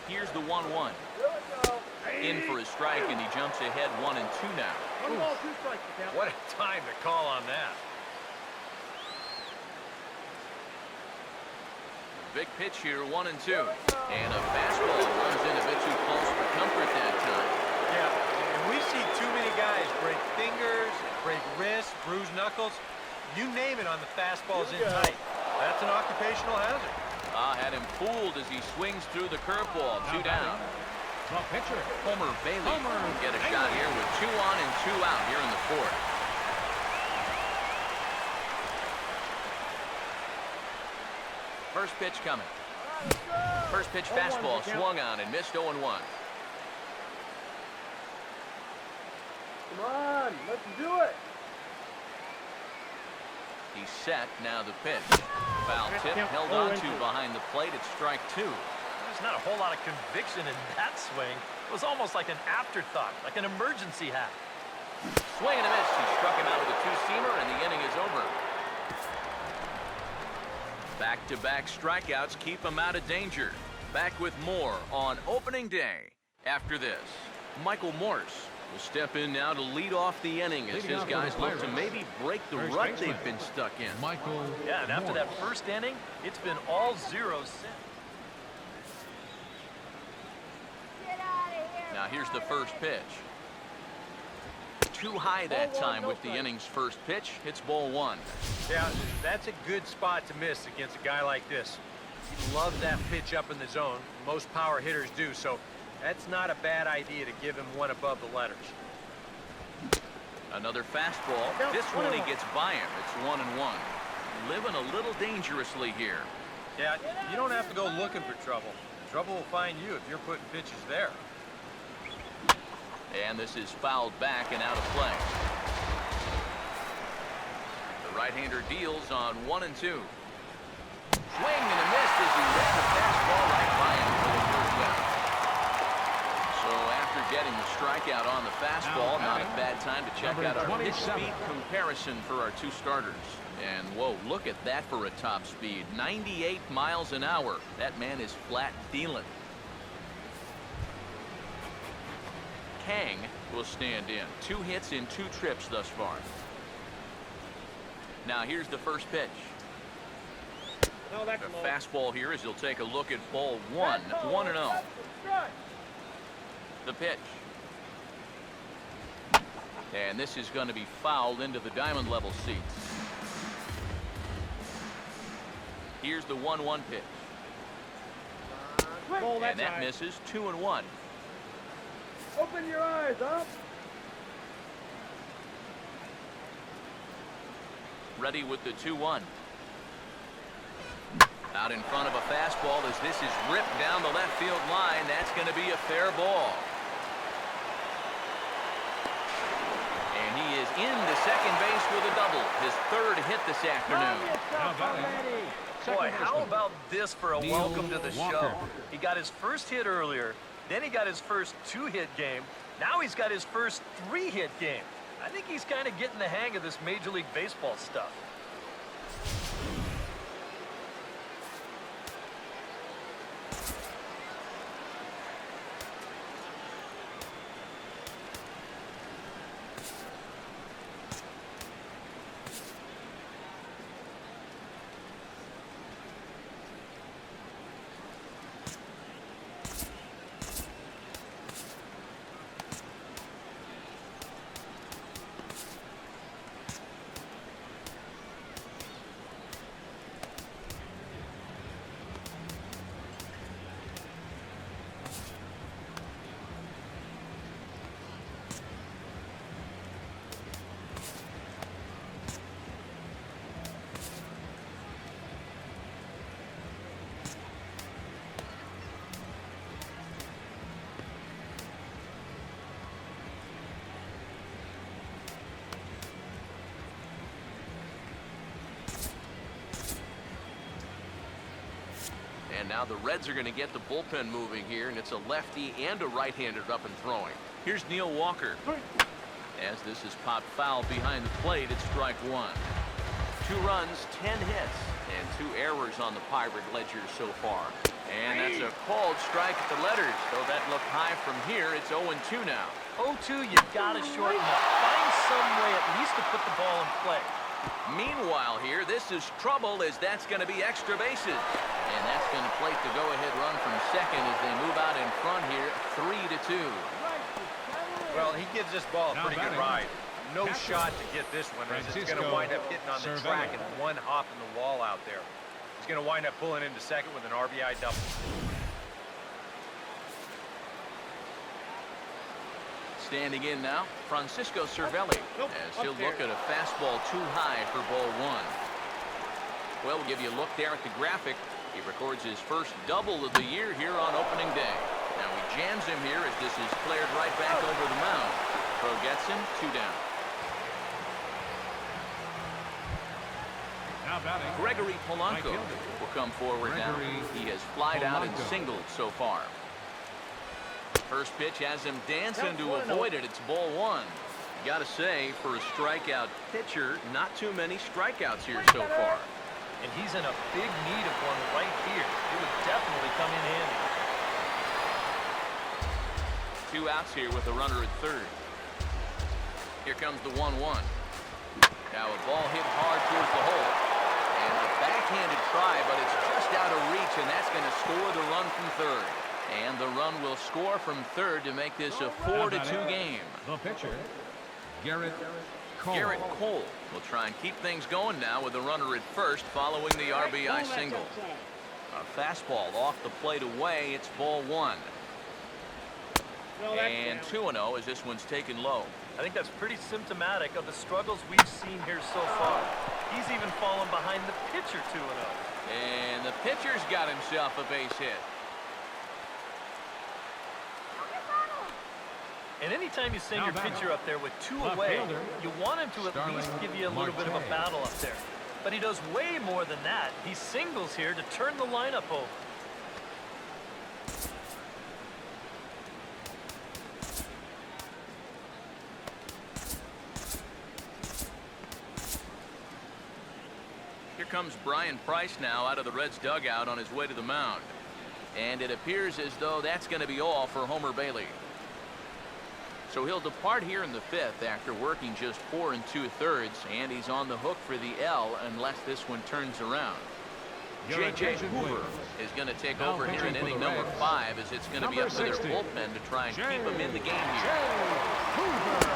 A: Here's the 1-1. In for a strike, and he jumps ahead 1-2 now.
E: 1 ball, 2 strikes.
D: What a time to call on that.
A: Big pitch here, 1-2. And a fastball runs in a bit too close for comfort that time.
D: Yeah, and we see too many guys break fingers, break wrists, bruise knuckles. You name it on the fastballs in tight. That's an occupational hazard.
A: Had him fooled as he swings through the curveball. 2 down.
C: The pitcher.
A: Homer Bailey will get a shot here with 2 on and 2 out here in the 4th. First pitch coming. First pitch fastball swung on and missed 0-1.
E: Come on, let's do it.
A: He's set. Now the pitch. Foul tip held on to behind the plate. It's strike 2.
B: There's not a whole lot of conviction in that swing. It was almost like an afterthought, like an emergency hack.
A: Swing and a miss. He struck him out with a 2-seamer, and the inning is over. Back-to-back strikeouts keep him out of danger. Back with more on opening day. After this, Michael Morse will step in now to lead off the inning as his guys look to maybe break the rut they've been stuck in.
C: Michael.
B: Yeah, and after that first inning, it's been all zeros since.
E: Get out of here.
A: Now here's the first pitch. Too high that time with the inning's first pitch. Hits ball 1.
D: Yeah, that's a good spot to miss against a guy like this. He loves that pitch up in the zone. Most power hitters do, so that's not a bad idea to give him one above the letters.
A: Another fastball. This one he gets by him. It's 1-1. Living a little dangerously here.
D: Yeah, you don't have to go looking for trouble. Trouble will find you if you're putting pitches there.
A: And this is fouled back and out of play. The right-hander deals on 1-2. Swing and a miss as he ran the fastball right by him for the first out. So after getting the strikeout on the fastball, not a bad time to check out our pitch speed comparison for our 2 starters. And whoa, look at that for a top speed. 98 miles an hour. That man is flat dealing. Kang will stand in. 2 hits in 2 trips thus far. Now here's the first pitch.
E: No, that's
A: The
E: low.
A: fastball here as he'll take a look at ball one. 1-0.
E: Strike.
A: The pitch. And this is going to be fouled into the diamond level seats. Here's the 1-1 pitch.
E: Ball that
A: And that
E: side.
A: misses. 2-1.
E: Open your eyes, up.
A: Ready with the 2-1. Out in front of a fastball as this is ripped down the left field line. That's going to be a fair ball. And he is into second base with a double. His third hit this afternoon.
C: Now batting, second
B: Boy, how
C: baseman,
B: about this for a
C: Neil
B: welcome to the
C: Walker.
B: show? He got his first hit earlier, then he got his first 2-hit game. Now he's got his first 3-hit game. I think he's kind of getting the hang of this Major League Baseball stuff.
A: And now the Reds are going to get the bullpen moving here, and it's a lefty and a right-hander up and throwing. Here's Neil Walker. As this is popped foul behind the plate, it's strike one. 2 runs, 10 hits, and 2 errors on the Pirate ledger so far. And that's a called strike at the letters. Though that looked high from here, it's 0-2 now.
B: 0-2, you got to shorten up. Find some way at least to put the ball in play.
A: Meanwhile here, this is trouble as that's going to be extra bases. And that's going to plate the go-ahead run from second as they move out in front here, 3-2.
D: Well, he gives this ball a
C: Now
D: pretty good
C: batting,
D: ride. No
C: catcher,
D: shot to get this one, as it's going to
C: Francisco
D: wind up hitting on the track
C: Cervelli.
D: and one hop in the wall out there. He's going to wind up pulling into second with an RBI double.
A: Standing in now, Francisco Cervelli, as he'll look at a fastball too high for ball one. Well, we'll give you a look there at the graphic. He records his first double of the year here on opening day. Now he jams him here as this is flared right back over the mound. Pro gets him, 2 down.
C: Now batting,
A: Gregory Polanco
C: Right fielder.
A: will come forward now.
C: Gregory
A: He has flied out and
C: Polanco.
A: singled so far. First pitch has him dancing to avoid it. It's ball one. You got to say, for a strikeout pitcher, not too many strikeouts here so far.
B: And he's in a big need of one right here. It would definitely come in handy.
A: 2 outs here with a runner at third. Here comes the 1-1. Now a ball hit hard towards the hole. And a backhanded try, but it's just out of reach, and that's going to score the run from third. And the run will score from third to make this a 4-2 game.
C: the pitcher, Garrett Cole.
A: Garrett Cole will try and keep things going now with a runner at first following the RBI single. A fastball off the plate away. It's ball one. And 2-0 as this one's taken low.
B: I think that's pretty symptomatic of the struggles we've seen here so far. He's even fallen behind the pitcher 2-0.
A: And the pitcher's got himself a base hit.
B: And anytime you send
C: Now
B: your
C: batting.
B: pitcher up there with 2
C: Left
B: away,
C: fielder,
B: you want him to at
C: Starling
B: least give you a little bit of a
C: Marte.
B: battle up there. But he does way more than that. He singles here to turn the lineup over.
A: Here comes Brian Price now out of the Reds dugout on his way to the mound. And it appears as though that's going to be all for Homer Bailey. So he'll depart here in the 5th after working just 4 2/3, and he's on the hook for the L unless this one turns around.
C: Your
A: J.J.
C: attention,
A: Hoover
C: please.
A: is going to take
C: Now
A: over here in
C: pitching for
A: inning
C: the
A: number
C: Reds.
A: 5, as it's going to be
C: Number
A: up to their
C: 60.
A: bullpen to try and keep them in the game here.
C: J.J. Hoover.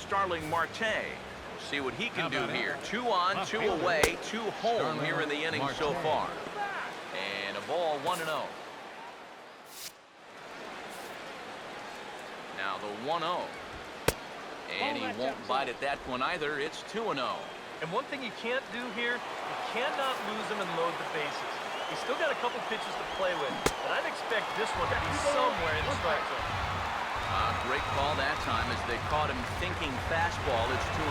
A: Starling Marte. We'll see what he can do
C: about it?
A: here. 2 on,
C: Left
A: 2
C: fielder.
A: away, 2 home
C: Starling
A: here in the inning so
C: Marte.
A: far. And a ball 1-0. Now the 1-0. And he won't bite at that one either. It's 2-0.
B: And one thing you can't do here, you cannot lose him and load the bases. He's still got a couple pitches to play with, but I'd expect this one to be somewhere in the strike zone.
A: Great call that time as they caught him thinking fastball. It's 2-1.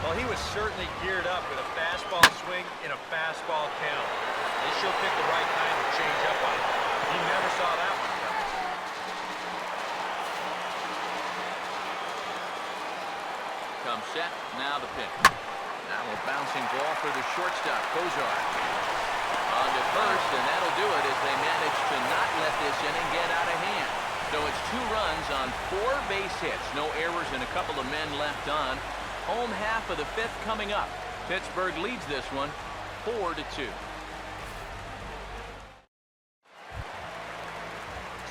D: Well, he was certainly geared up with a fastball swing in a fastball count. They sure picked the right time to change up on him. He never saw that one coming.
A: Comes set. Now the pitch. Now a bouncing ball for the shortstop, Kozar. On to first, and that'll do it as they manage to not let this inning get out of hand. So it's 2 runs on 4 base hits. No errors and a couple of men left on. Home half of the 5th coming up. Pittsburgh leads this one 4-2.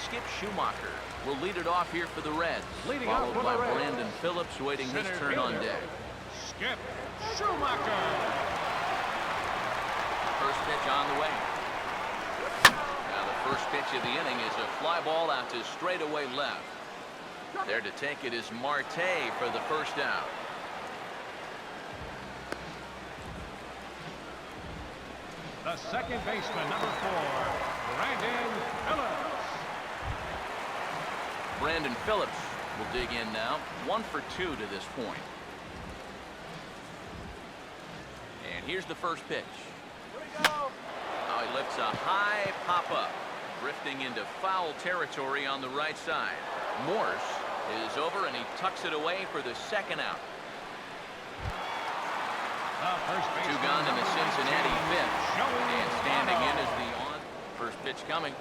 A: Skip Schumacher will lead it off here for the Reds.
C: Leading off
A: followed
C: for
A: by
C: the Reds.
A: Brandon Phillips waiting his
C: Center
A: turn on
C: fielder.
A: deck.
C: Skip Schumacher.
A: First pitch on the way. Now the first pitch of the inning is a fly ball out to straightaway left. There to take it is Marte for the first out.
C: The second baseman, number 4, Brandon Phillips.
A: Brandon Phillips will dig in now. 1 for 2 to this point. And here's the first pitch. Now he lifts a high pop-up, drifting into foul territory on the right side. Morse is over, and he tucks it away for the second out.
C: The first
A: 2
C: baseman,
A: gone in the
C: number
A: Cincinnati
C: 19,
A: 5th. And standing in
C: Joey
A: is the on. First pitch coming.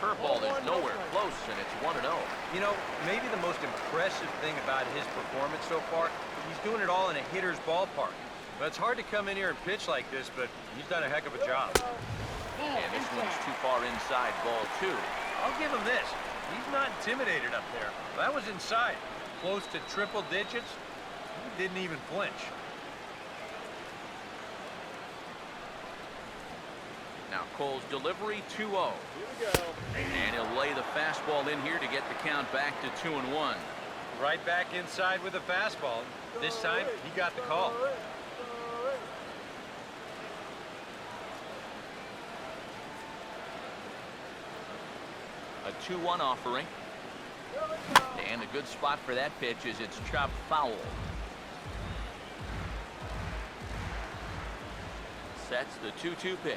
A: Curveball is nowhere close, and it's 1-0.
D: You know, maybe the most impressive thing about his performance so far, he's doing it all in a hitter's ballpark. But it's hard to come in here and pitch like this, but he's done a heck of a job.
A: And this one's too far inside, ball 2.
D: I'll give him this. He's not intimidated up there. That was inside. Close to triple digits. He didn't even flinch.
A: Now Cole's delivery 2-0. And he'll lay the fastball in here to get the count back to 2-1.
D: Right back inside with a fastball. This time, he got the call.
A: A 2-1 offering. And a good spot for that pitch is it's chopped foul. Sets the 2-2 pitch.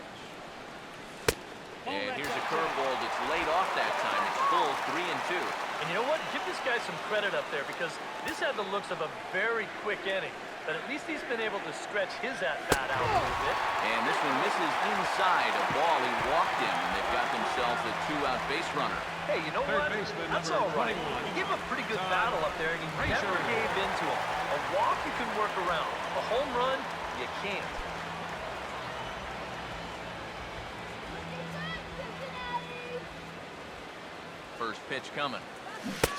A: And here's a curveball that's laid off that time. It's full 3-2.
B: And you know what? Give this guy some credit up there, because this had the looks of a very quick inning. But at least he's been able to stretch his at-bat out a little bit.
A: And this one misses inside a ball he walked in, and they've got themselves a 2-out base runner.
B: Hey, you know
C: Third
B: what?
C: baseman,
B: That's
C: number
B: all right.
C: 21.
B: He gave a pretty good battle up there, and he
C: Frazier.
B: never gave in to him. A walk you can work around. A home run, you can't.
A: First pitch coming.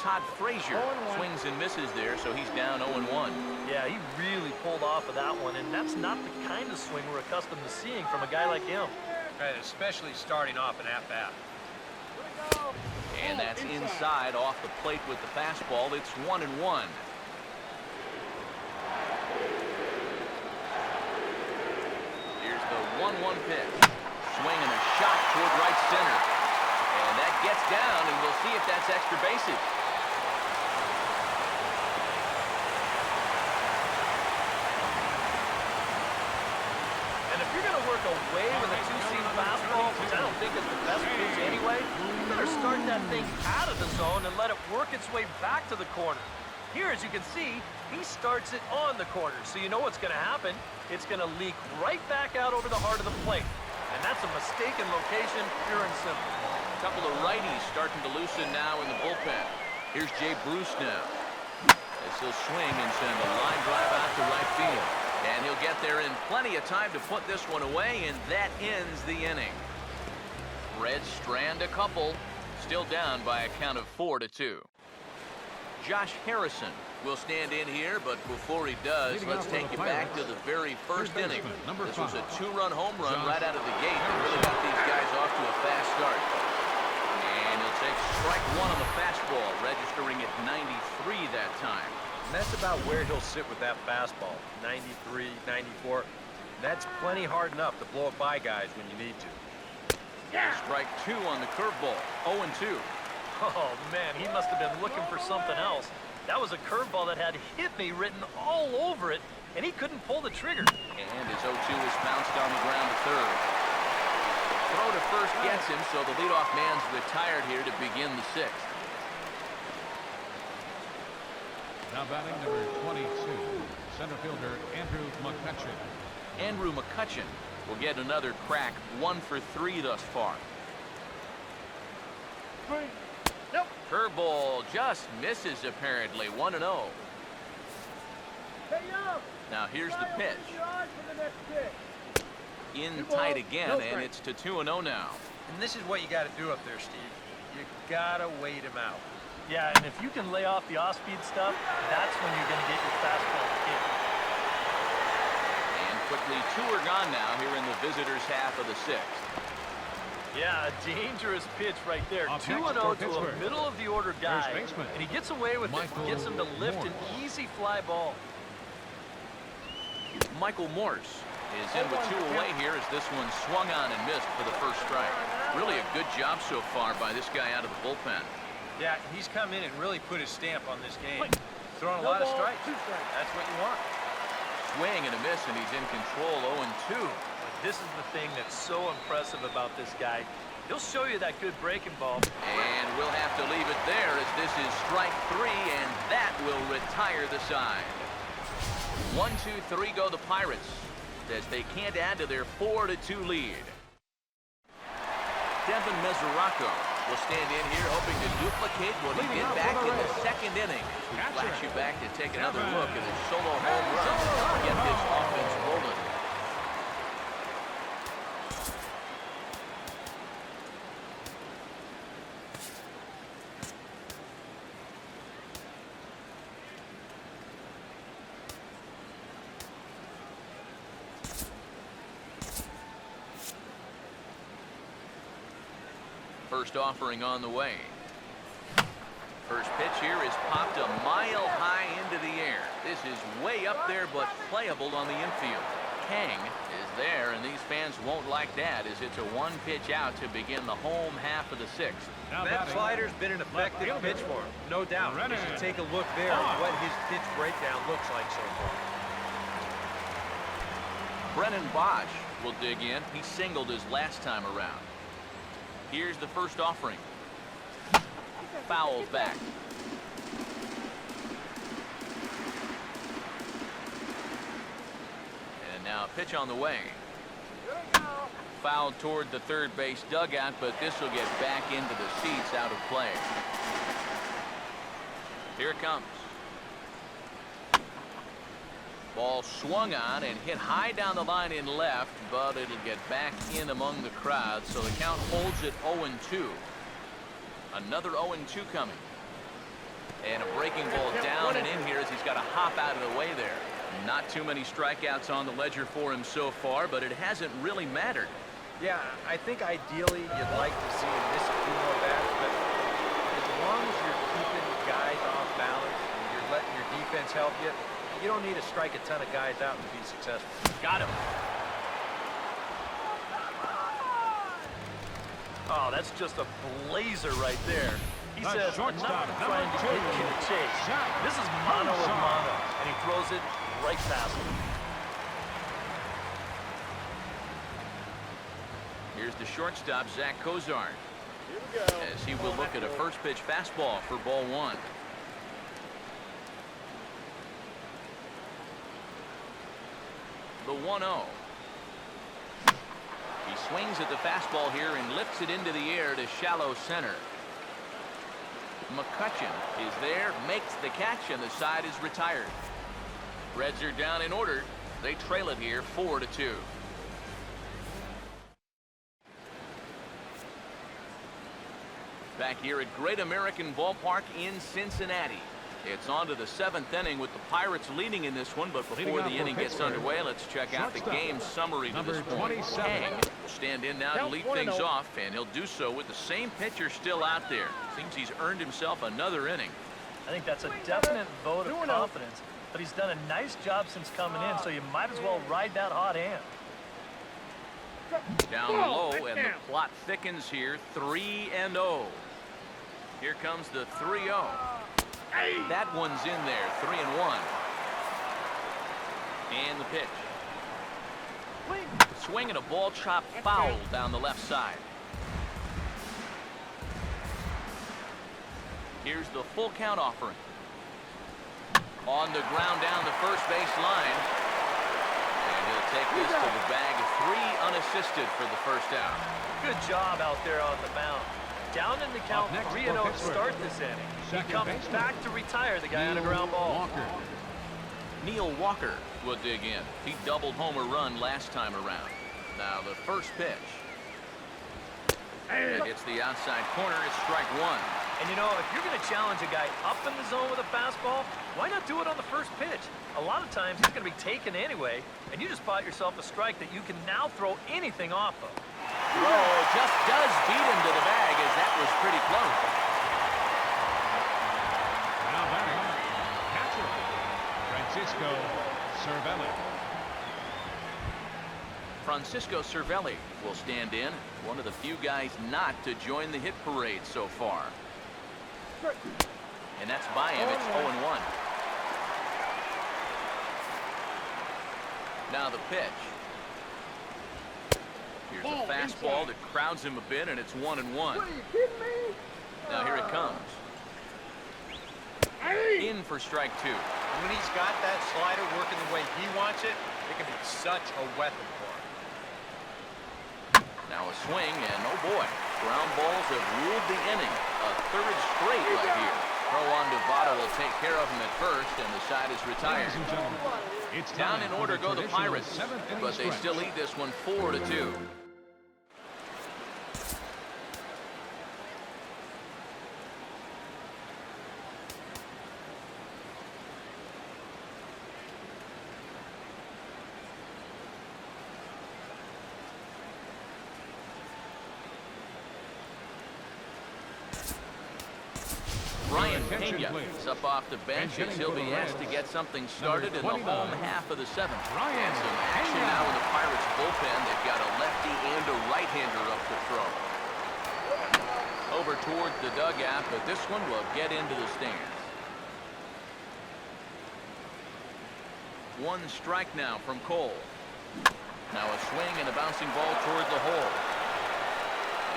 A: Todd Frazier swings and misses there, so he's down 0-1.
B: Yeah, he really pulled off of that one, and that's not the kind of swing we're accustomed to seeing from a guy like him.
D: Right, especially starting off an at-bat.
A: And that's inside off the plate with the fastball. It's 1-1. Here's the 1-1 pitch. Swing and a shot toward right center. And that gets down, and we'll see if that's extra bases.
B: walk away with a two-seam fastball, which I don't think is the best pitch anyway, you better start that thing out of the zone and let it work its way back to the corner. Here, as you can see, he starts it on the corner, so you know what's going to happen. It's going to leak right back out over the heart of the plate. And that's a mistaken location, pure and simple.
A: A couple of righties starting to loosen now in the bullpen. Here's Jay Bruce now. As he'll swing and send a line drive out to right field. And he'll get there in plenty of time to put this one away, and that ends the inning. Reds strand a couple, still down by a count of 4-2. Josh Harrison will stand in here, but before he does, let's take you back to the very first inning. This was a two-run home run right out of the gate that really got these guys off to a fast start. And he'll take strike one on the fastball, registering at 93 that time.
D: And that's about where he'll sit with that fastball, 93, 94. That's plenty hard enough to blow it by guys when you need to.
A: Strike two on the curveball, 0-2.
B: Oh, man, he must have been looking for something else. That was a curveball that had "hit me" written all over it, and he couldn't pull the trigger.
A: And his 0-2 is bounced on the ground to third. Throw to first gets him, so the leadoff man's retired here to begin the sixth.
C: Now batting number 22, center fielder Andrew McCutchen.
A: Andrew McCutchen will get another crack, 1 for 3 thus far.
B: Nope.
A: Curveball just misses apparently, 1-0.
E: Hey, yo!
A: Now here's the pitch.
E: Open your eyes for the next pitch.
A: In
E: Good ball.
A: tight again,
E: No
A: and
E: strike.
A: it's to 2-0 now.
D: And this is what you got to do up there, Steve. You got to wait him out.
B: Yeah, and if you can lay off the off-speed stuff, that's when you're going to get your fastball hit.
A: And quickly, 2 are gone now here in the visitors' half of the sixth.
B: Yeah, a dangerous pitch right there.
C: Up
B: 2-0
C: next for
B: to a
C: Pittsburgh.
B: middle-of-the-order guy,
C: First baseman,
B: and he gets away with
C: Michael
B: it, gets him to lift an
C: Morse.
B: easy fly ball.
A: Michael Morse is in with 2 away here as this one swung on and missed for the first strike. Really a good job so far by this guy out of the bullpen.
D: Yeah, he's come in and really put his stamp on this game.
B: Wait.
D: Throwing a
E: No
D: lot of
E: ball,
D: strikes.
E: 2 strikes.
D: That's what you want.
A: Swing and a miss, and he's in control, 0-2.
B: This is the thing that's so impressive about this guy. He'll show you that good breaking ball.
A: And we'll have to leave it there as this is strike 3, and that will retire the side. 1, 2, 3 go the Pirates as they can't add to their 4-2 lead. Devin Mesoraco will stand in here hoping to duplicate what he did back in the second inning. We flash you back to take another look at his solo home run to get this offense rolling. First offering on the way. First pitch here is popped a mile high into the air. This is way up there, but playable on the infield. Kang is there, and these fans won't like that as it's a 1-pitch out to begin the home half of the sixth.
C: Now
D: That
C: batting,
D: slider's been an effective
C: fielder,
D: pitch for him, no doubt. You should take a look there at what his pitch breakdown looks like so far.
A: Brennan Bosch will dig in. He singled his last time around. Here's the first offering. Fouled back. And now a pitch on the way. Fouled toward the third base dugout, but this will get back into the seats out of play. Here it comes. Ball swung on and hit high down the line in left, but it'll get back in among the crowd, so the count holds at 0-2. Another 0-2 coming. And a breaking ball down and in here as he's got to hop out of the way there. Not too many strikeouts on the ledger for him so far, but it hasn't really mattered.
D: Yeah, I think ideally you'd like to see him miss a few more bats, but as long as you're keeping guys off balance and you're letting your defense help you, you don't need to strike a ton of guys out to be successful.
B: Got him. Oh, that's just a blazer right there. He
C: The
B: says, I'm
C: shortstop,
B: not trying to
C: number
B: get you to chase. This is mono with mono, and he throws it right past him.
A: Here's the shortstop, Zach Cozart,
E: Here we go.
A: as he will look at a first pitch fastball for ball one. The 1-0. He swings at the fastball here and lifts it into the air to shallow center. McCutcheon is there, makes the catch, and the side is retired. Reds are down in order. They trail it here 4-2. Back here at Great American Ballpark in Cincinnati. It's on to the 7th inning with the Pirates leading in this one, but before the inning gets underway, let's check out the game summary to this point. Kang will stand in now to lead things off, and he'll do so with the same pitcher still out there. Seems he's earned himself another inning.
B: I think that's a definite vote of confidence, but he's done a nice job since coming in, so you might as well ride that hot hand.
A: Down low, and the plot thickens here, 3-0. Here comes the 3-0. That one's in there, 3-1. And the pitch. Swing and a ball chopped foul down the left side. Here's the full count offering. On the ground down the first base line. And he'll take this to the bag of 3 unassisted for the first out.
B: Good job out there on the mound. Down in the count, 3-0 to start this inning. He comes back to retire the guy on a ground ball.
A: Neil Walker will dig in. He doubled home a run last time around. Now the first pitch. It hits the outside corner. It's strike one.
B: And you know, if you're going to challenge a guy up in the zone with a fastball, why not do it on the first pitch? A lot of times he's going to be taken anyway, and you just bought yourself a strike that you can now throw anything off of.
A: Oh, just does beat him to the bag, as that was pretty close.
C: Now batting, catcher, Francisco Cervelli.
A: Francisco Cervelli will stand in. One of the few guys not to join the hit parade so far. And that's by him. It's 0-1. Now the pitch. Here's a fastball that crowds him a bit, and it's 1-1.
E: What, are you kidding me?
A: Now here it comes. In for strike two.
D: When he's got that slider working the way he wants it, it can be such a weapon for him.
A: Now a swing, and oh boy, ground balls have ruled the inning. A third straight right here. Throw on to Votto will take care of him at first, and the side is retired.
C: Ladies and gentlemen, it's
A: Down
C: time
A: in
C: for
A: order
C: the
A: go the
C: traditional
A: Pirates,
C: seventh inning
A: but they
C: stretch.
A: still lead this one 4-2. Brian Pena is up off the bench as he'll be asked to get something started in the home half of the seventh. And some action now in the Pirates bullpen. They've got a lefty and a right-hander up to throw. Over toward the dugout, but this one will get into the stands. One strike now from Cole. Now a swing and a bouncing ball toward the hole.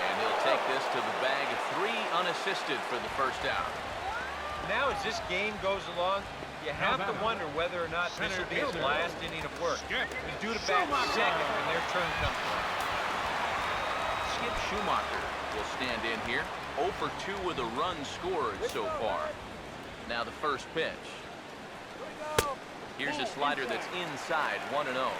A: And he'll take this to the bag of 3 unassisted for the first out.
D: Now as this game goes along, you have to wonder whether or not this will be his last inning of work. He's due to bat second when their turn comes around.
A: Skip Schumacher will stand in here. 0 for 2 with a run scored so far. Now the first pitch. Here's a slider that's inside, 1-0.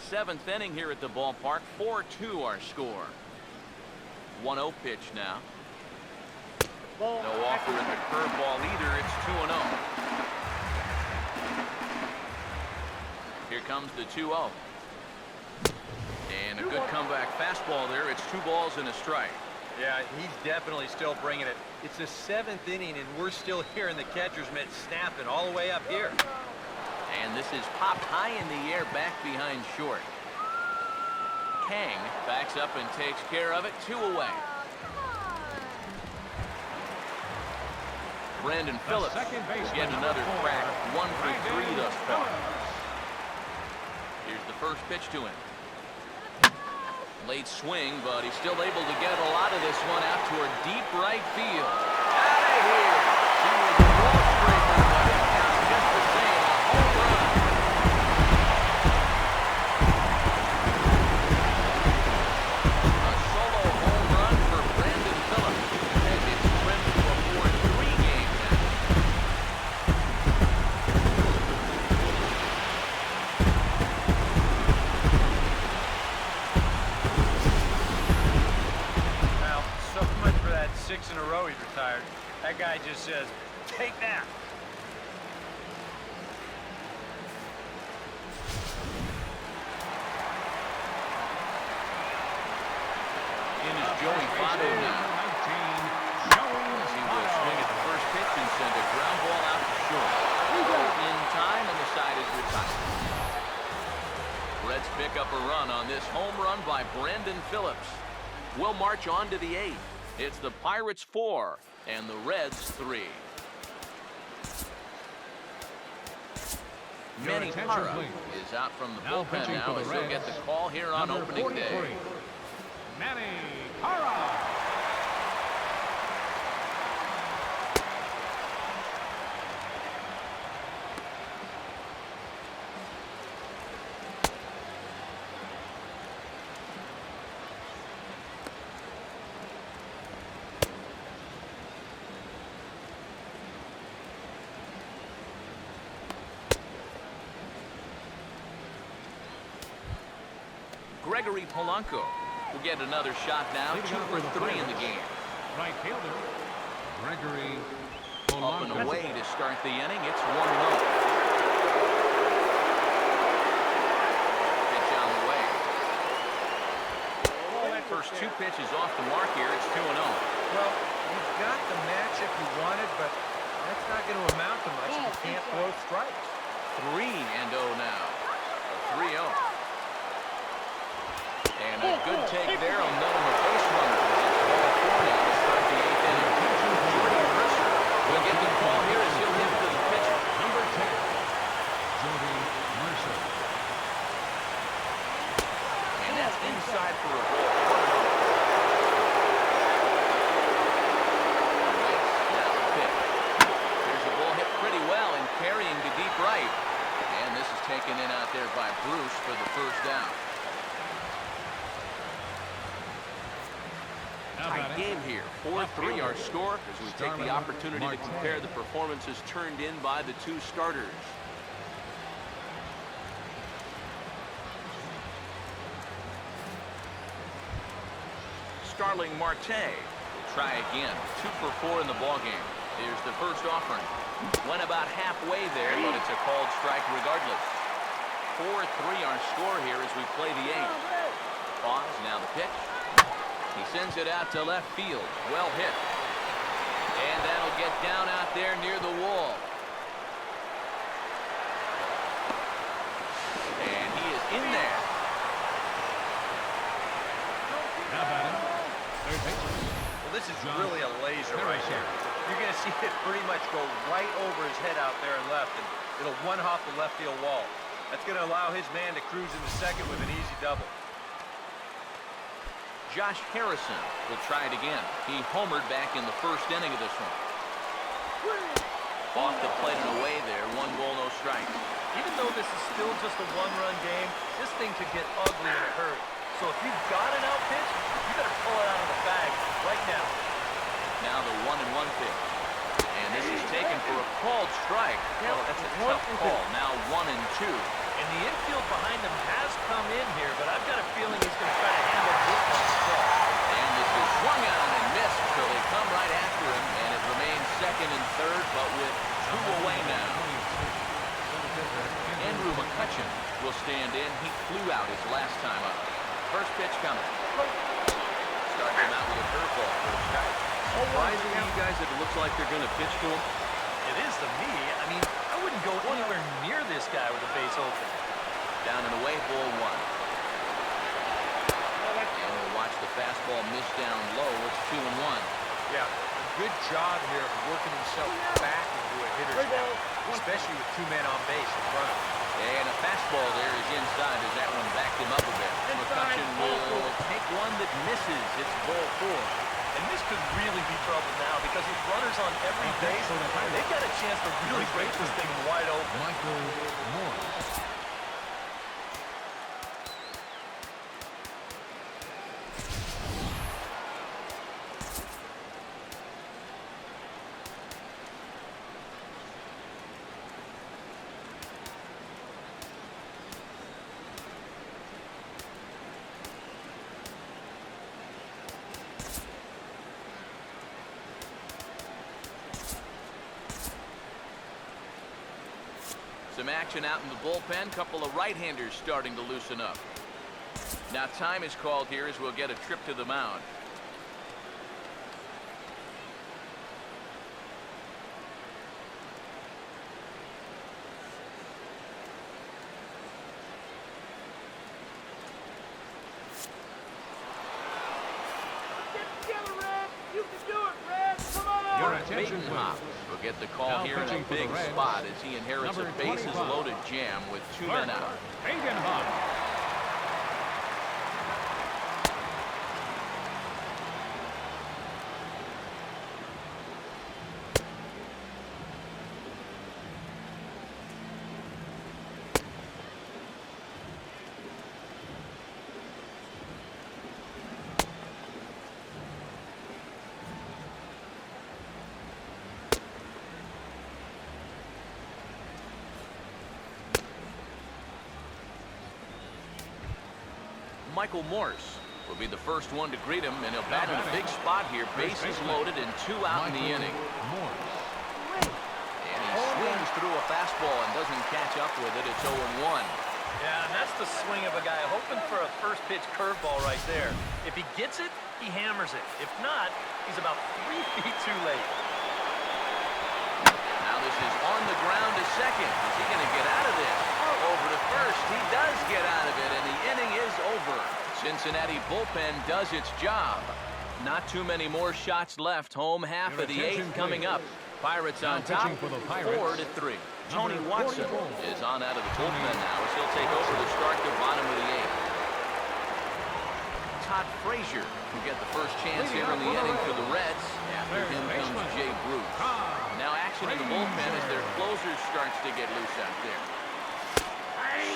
A: Seventh inning here at the ballpark. 4-2 our score. 1-0 pitch now. No offer in the curveball either. It's 2-0. Here comes the 2-0. And a good comeback fastball there. It's 2 balls and a strike.
D: Yeah, he's definitely still bringing it. It's the 7th inning, and we're still hearing the catcher's mitt snapping all the way up here.
A: And this is popped high in the air back behind short. Kang backs up and takes care of it. 2 away. Brandon Phillips get another crack. 1 for 3 thus far. Here's the first pitch to him. Late swing, but he's still able to get a lot of this one out toward deep right field. Out of here! He was a ball scraper, but it counts just the same. A home run. A solo home run for Brandon Phillips, and it's trimmed to a 4-3 game now.
D: Well, so much for that 6 in a row he's retired. That guy just says, take that.
A: In is Joey Votto now. As he will swing at the first pitch and send a ground ball out to short. In time, and the side is retired. Reds pick up a run on this home run by Brandon Phillips. We'll march on to the 8th. It's the Pirates 4 and the Reds 3. Manny Parra is out from the bullpen now as he'll get the call here on opening day.
C: Manny Parra.
A: Gregory Polanco will get another shot now. 2 for 3 in the game.
C: Right fielder, Gregory
A: Up and
C: Polanco.
A: away to start the inning. It's 1-0. Pitch on the way. First 2 pitches off the mark here. It's 2-0.
D: Well, you've got the matchup you wanted, but that's not going to amount to much if you can't throw strikes.
A: 3-0 now. A 3-0. And a good take there on none of the base runners. Ball 4 now to start the 8th inning. Jordy Mercer will get the call here as he'll hit to the pitcher.
C: Number 10, Jordy Mercer.
A: And that's inside for a ball. Now the pitch. There's a ball hit pretty well and carrying to deep right. And this is taken in out there by Bruce for the first down. Tight game here. 4-3 our score as we take the opportunity to compare the performances turned in by the 2 starters. Starling Marte will try again. 2 for 4 in the ballgame. Here's the first offering. Went about halfway there, but it's a called strike regardless. 4-3 our score here as we play the 8th. Pause, now the pitch. He sends it out to left field. Well hit. And that'll get down out there near the wall. And he is in there.
C: How about him? Third baseman.
D: Well, this is really a laser right here. You're going to see it pretty much go right over his head out there and left, and it'll one-hop the left field wall. That's going to allow his man to cruise into second with an easy double.
A: Josh Harrison will try it again. He homered back in the first inning of this one. Off the plate and away there. 1 ball, no strike.
B: Even though this is still just a one-run game, this thing could get ugly in a hurry. So if you've got an out pitch, you better pull it out of the bag right now.
A: Now the 1-1 pitch. And this is taken for a called strike. Oh, that's a tough call. Now 1-2.
B: And the infield behind him has come in here, but I've got a feeling he's going to try to handle this one himself.
A: And this is swung on and missed, so they come right after him, and it remains second and third, but with 2 away now. Andrew McCutcheon will stand in. He flew out his last time up. First pitch coming. Starts him out with a curveball for a strike. Surprising you guys that it looks like they're going to pitch to him?
B: It is to me. I mean, I wouldn't go anywhere near this guy with a base open.
A: Down and away, ball 1. Watch the fastball miss down low. It's 2-1.
D: Yeah, a good job here of working himself back into a hitter's count, especially with 2 men on base in front of him.
A: And a fastball there is inside as that one backed him up a bit. McCutchen will take one that misses. It's ball 4.
B: And this could really be trouble now because with runners on every base, they've got a chance to really break this thing wide open.
C: Michael Morris.
A: Some action out in the bullpen. Couple of right-handers starting to loosen up. Now time is called here as we'll get a trip to the mound.
C: Your attention,
A: Baden Hop
C: please.
A: will get the call
C: Now
A: here in a
C: pitching for the
A: big
C: Reds,
A: spot as he inherits a
C: number
A: bases
C: 25.
A: loaded jam with 2 men out.
C: Baden Hop.
A: Michael Morse will be the first one to greet him, and he'll bat in a big spot here. Bases loaded and 2 out in the inning.
C: Morris.
A: And he swings through a fastball and doesn't catch up with it. It's 0-1.
B: Yeah, and that's the swing of a guy hoping for a first pitch curveball right there. If he gets it, he hammers it. If not, he's about 3 feet too late.
A: Now this is on the ground to second. Is he going to get out of this? Over to first. He does get out of it, and the inning is over. Cincinnati bullpen does its job. Not too many more shots left. Home half
C: Your
A: of the
C: attention,
A: 8th coming up. Pirates
C: Now
A: on top,
C: pitching for the Pirates,
A: 4-3. Tony
C: number
A: Watson
C: 44.
A: is on out of the bullpen now as he'll take over to start the bottom of the 8th. Todd Frazier will get the first chance here in the inning for the Reds. After him comes Jay Bruce. Now action in the bullpen as their closer starts to get loose out there.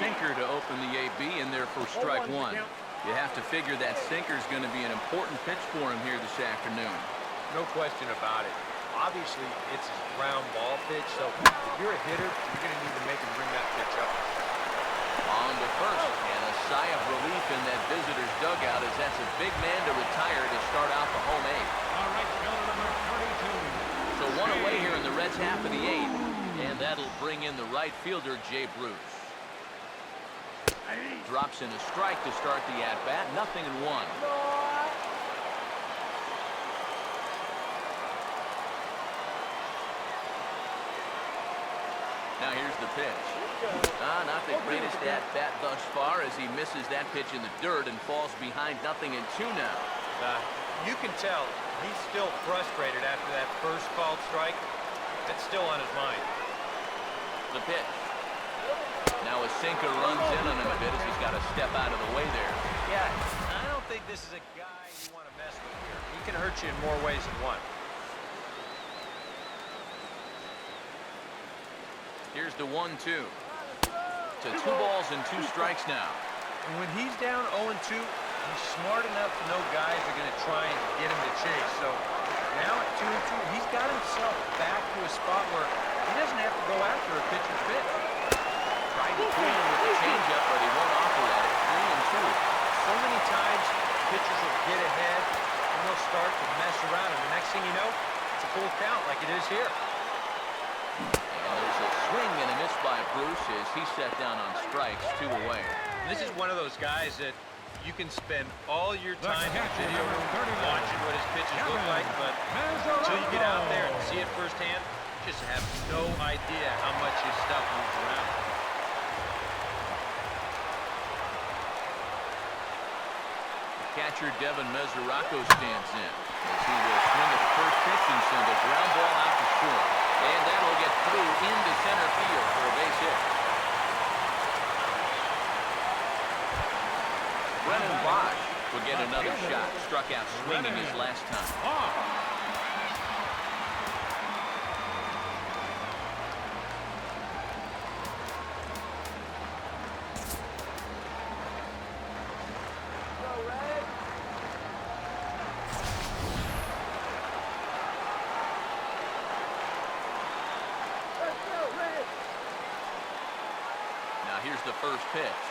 A: Sinker to open the AB in there for strike 1. You have to figure that sinker is going to be an important pitch for him here this afternoon.
D: No question about it. Obviously, it's his ground ball pitch, so if you're a hitter, you're going to need to make him bring that pitch up.
A: On to first, and a sigh of relief in that visitor's dugout as that's a big man to retire to start out the home 8th.
C: All right, fielder number 32.
A: So one away here in the Reds half of the 8th, and that'll bring in the right fielder, Jay Bruce. Drops in a strike to start the at-bat, 0-1. Now here's the pitch. Not the greatest at-bat thus far as he misses that pitch in the dirt and falls behind 0-2 now.
D: You can tell he's still frustrated after that first called strike. That's still on his mind.
A: The pitch. Now a sinker runs in on him a bit as he's got to step out of the way there.
D: Yeah, I don't think this is a guy you want to mess with here. He can hurt you in more ways than one.
A: Here's the 1-2. To 2 balls and 2 strikes now.
D: And when he's down 0-2, he's smart enough to know guys are going to try and get him to chase. So now at 2-2, he's got himself back to a spot where he doesn't have to go after a pitcher's pitch.
A: Tried to fool him with the changeup, but he won't offer at it. 3-2.
D: So many times pitchers will get ahead and they'll start to mess around, and the next thing you know, it's a full count like it is here.
A: And there's a swing and a miss by Bruce as he's set down on strikes, 2 away.
D: And this is one of those guys that you can spend all your time in the
C: catcher,
D: video room
C: number 39.
D: watching what his pitches look like, but until you get out there and see it firsthand, you just have no idea how much his stuff moves around.
A: Catcher Devin Mesoraco stands in as he will swing at the first pitch and send a ground ball out to short. And that'll get through into center field for a base hit. Brennan Bosch will get another shot. Struck out swinging his last time. Here's the first pitch.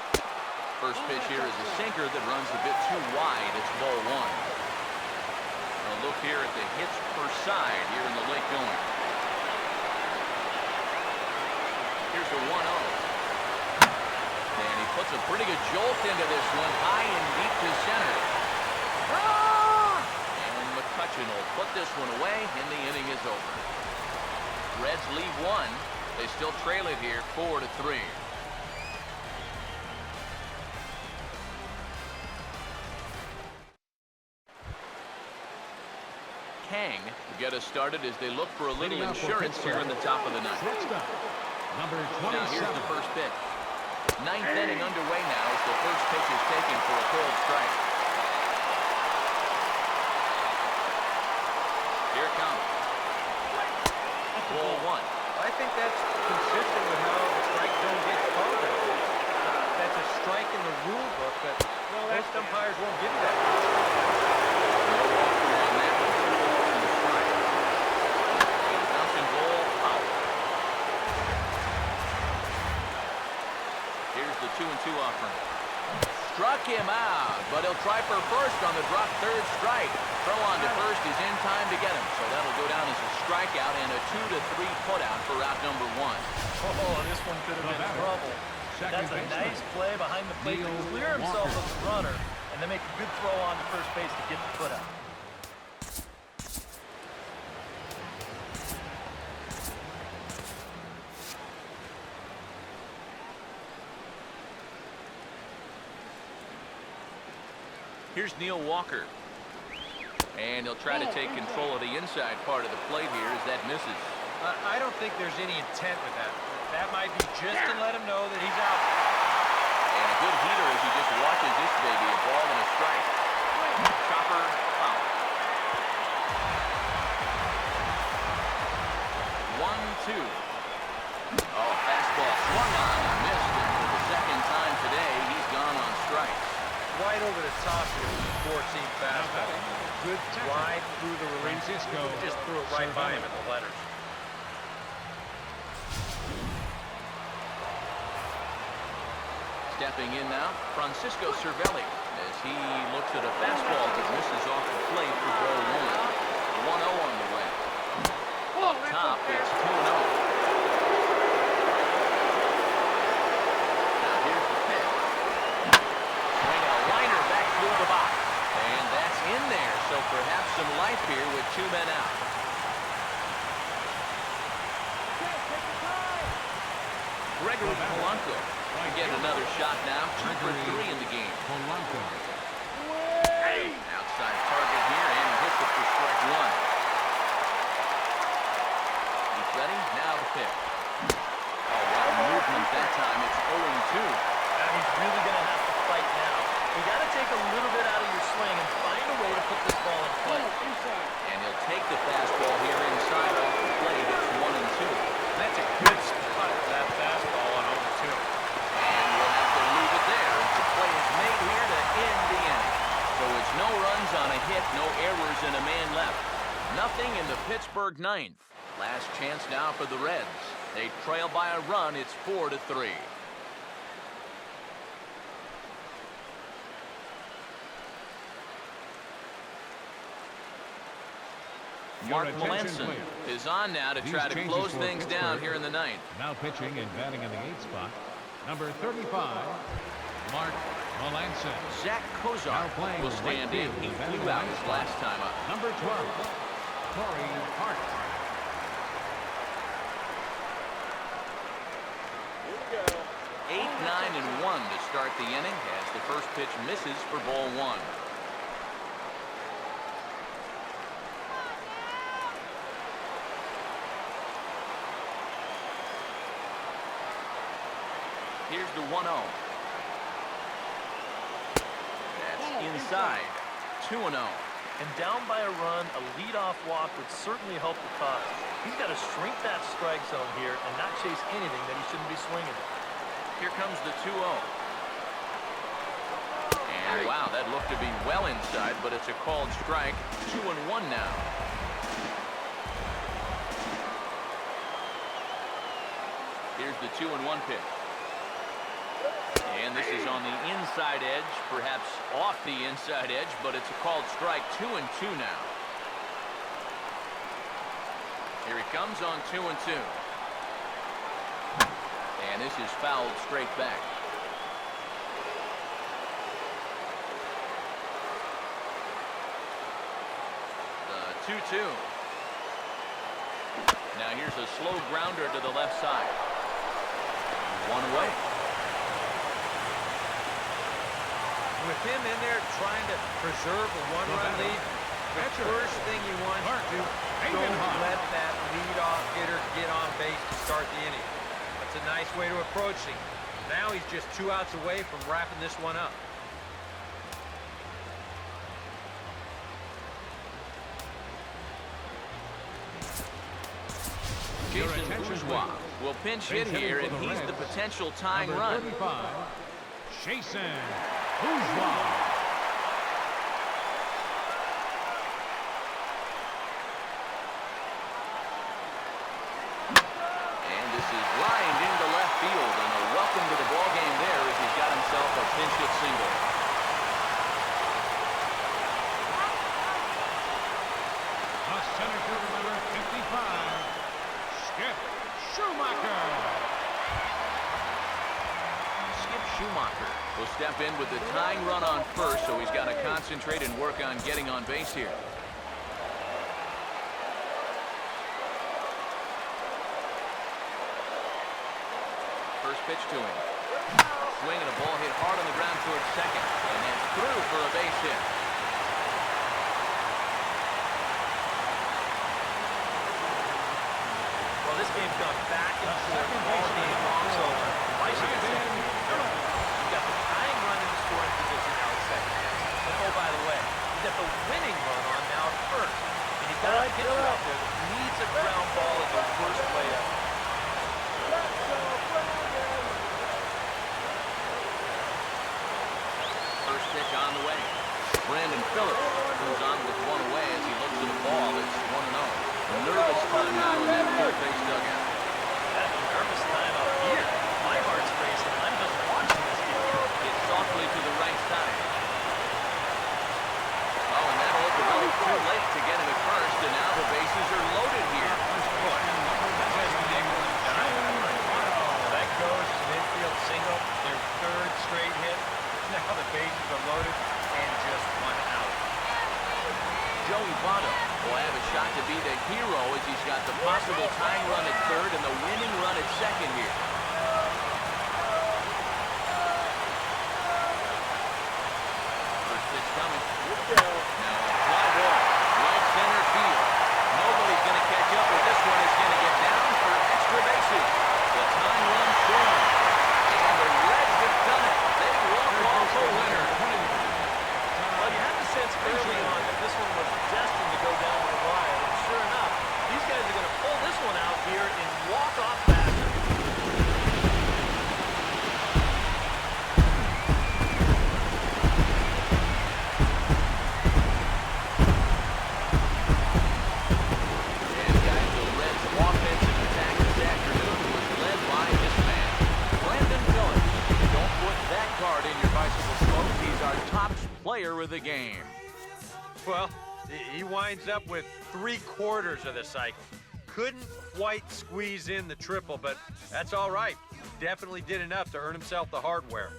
A: First pitch here is a sinker that runs a bit too wide. It's ball one. A look here at the hits per side here in the late going. Here's the 1-0. And he puts a pretty good jolt into this one, high and deep to center. And McCutcheon will put this one away, and the inning is over. Reds lead one. They still trail it here 4-3. Kang will get us started as they look for a little insurance here in the top of the ninth.
C: Number 27.
A: Now here's the first pitch. Ninth inning underway now as the first pitch is taken for a cold strike. Here it comes. Ball one.
D: I think that's consistent with how the strike zone gets called. That's a strike in the rule book, but most umpires won't give you that.
A: No walker on that one. 2 balls and a strike. And a bouncing ball out. Here's the 2-2 offering. Struck him out, but he'll try for first on the drop third strike. Throw on to first is in time to get him, so that'll go down as a strikeout and a 2-3 putout for out number one.
B: Oh, this one could have been trouble. That's a nice play behind the plate to clear himself of the runner and then make a good throw on to first base to get the putout.
A: Here's Neil Walker. And he'll try to take control of the inside part of the plate here as that misses.
D: I don't think there's any intent with that. That might be just to let him know that he's out.
A: And a good heater as he just watches this baby. A ball and a strike. Chopper foul. 1-2. Oh, fastball swung on and missed. And for the second time today, he's gone on strikes.
D: Right over the top here with the four-seam fastball. Good drive through the release. Just threw it right by him at the letters.
A: Stepping in now, Francisco Cervelli as he looks at a fastball that misses off the plate for ball one. 1-0 on the way. Up top, it's 2-0. Now here's the pitch. Swing a liner back through the box. And that's in there, so perhaps some life here with 2 men out. Gregory Polanco will get another shot now. 2 for 3 in the game.
C: Polanco.
A: Outside target here and hits it for strike one. He's ready. Now the pitch. Oh, wow, movement that time. It's 0-2.
B: Now he's really going to have to fight now. You got to take a little bit out of your swing and find a way to put this ball in play.
A: And he'll take the fastball here inside off the plate. It's 1-2.
D: That's a good spot for that fastball on 0-2.
A: And we'll have to leave it there as the play is made here to end the inning. So it's no runs on a hit, no errors, and a man left. Nothing in the Pittsburgh ninth. Last chance now for the Reds. They trail by a run. It's 4-3. Mark Melanson is on now to try to close things down here in the ninth.
C: Now pitching and batting in the 8th spot, number 35, Mark Melanson.
A: Zach Kozar will stand in. He flew out his last time up.
C: Number 12, Corey Hart.
E: Here we go.
A: 8, 9, and 1 to start the inning as the first pitch misses for ball one. Here's the 1-0. That's inside. 2-0.
B: And down by a run, a leadoff walk would certainly help the cause. He's got to shrink that strike zone here and not chase anything that he shouldn't be swinging at.
A: Here comes the 2-0. And wow, that looked to be well inside, but it's a called strike. 2-1 now. Here's the 2-1 pitch. And this is on the inside edge, perhaps off the inside edge, but it's a called strike. 2-2 now. Here he comes on 2-2. And this is fouled straight back. The 2-2. Now here's a slow grounder to the left side. One away.
D: With him in there trying to preserve a one-run lead, the first thing he wants to do, don't let that leadoff hitter get on base to start the inning. That's a nice way to approach it. Now he's just 2 outs away from wrapping this one up.
A: Jason Bourgeois will pinch hit here, and he's the potential tying run.
C: 35, Jason Bourgeois.
A: And this is lined into left field, and a welcome to the ballgame there as he's got himself a pinch hit single.
C: A center fielder number 55, Skip Schumacher.
A: Skip Schumacher will step in with the tying run on first, so he's got to concentrate and work on getting on base here. First pitch to him. Swing and a ball hit hard on the ground towards second, and then through for a base hit.
B: Well, this game's gone back and forth all game long, so I should have said you got the tying run in the scoring position now at second. And oh, by the way, you got the winning run on now at first. And you got a pitcher out there that needs a ground ball at the worst play ever.
A: First pitch on the way. Brandon Phillips moves on with one away as he looks at the ball. It's 1-0. Nervous time now in that third base dugout.
B: That's a nervous time out here. My heart's racing. I'm just watching this game.
A: It's softly to the right side. Oh, and that'll open up too late to get him at first, and now the bases are loaded here.
D: Boy, that's just ridiculous. That goes midfield single, their third straight hit. Now the bases are loaded and just 1 out.
A: Joey Votto will have a shot to be the hero as he's got the possible tying run at third and the winning run at second here. First pitch coming. Now, fly ball. Right center field. Nobody's going to catch up with this one. It's going to get down for extra bases. The tying run scored. And the Reds have done it. They walk off a winner.
B: Well, you have to sense early on that this one was destined to go down to the wire. And sure enough, these guys are going to pull this one out here in walk-off fashion.
A: And guys, the Reds' offensive attack this afternoon was led by this man, Brandon Phillips. Don't put that card in your bicycle smoke. He's our top player of the game.
D: Well, he winds up with 3/4 of the cycle. Couldn't quite squeeze in the triple, but that's all right. Definitely did enough to earn himself the hardware.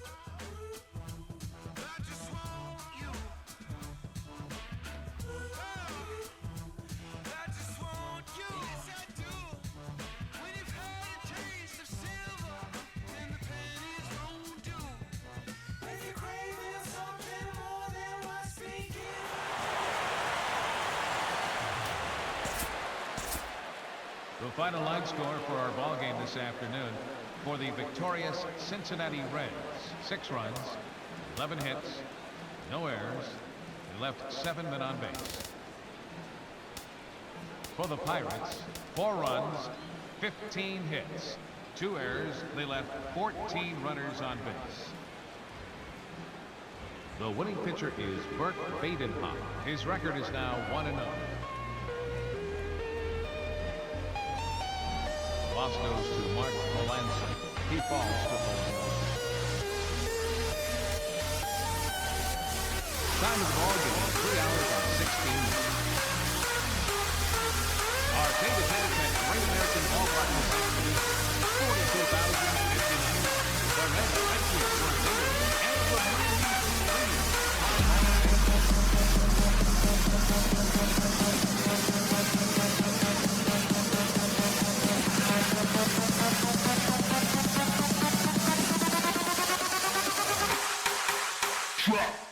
C: The final line score for our ball game this afternoon. for the victorious Cincinnati Reds. 6 runs, 11 hits, no errors. They left 7 men on base. For the Pirates, 4 runs, 15 hits, 2 errors. They left 14 runners on base. The winning pitcher is Bert Badenhop. His record is now 1-0. The loss goes to Mark Melancon. He falls to 4. Time of the ball game, 3 hours and 16 minutes. Our pay-to-pay Great American Ballpark is 42,059. The Reds entry for Davis and the Drop.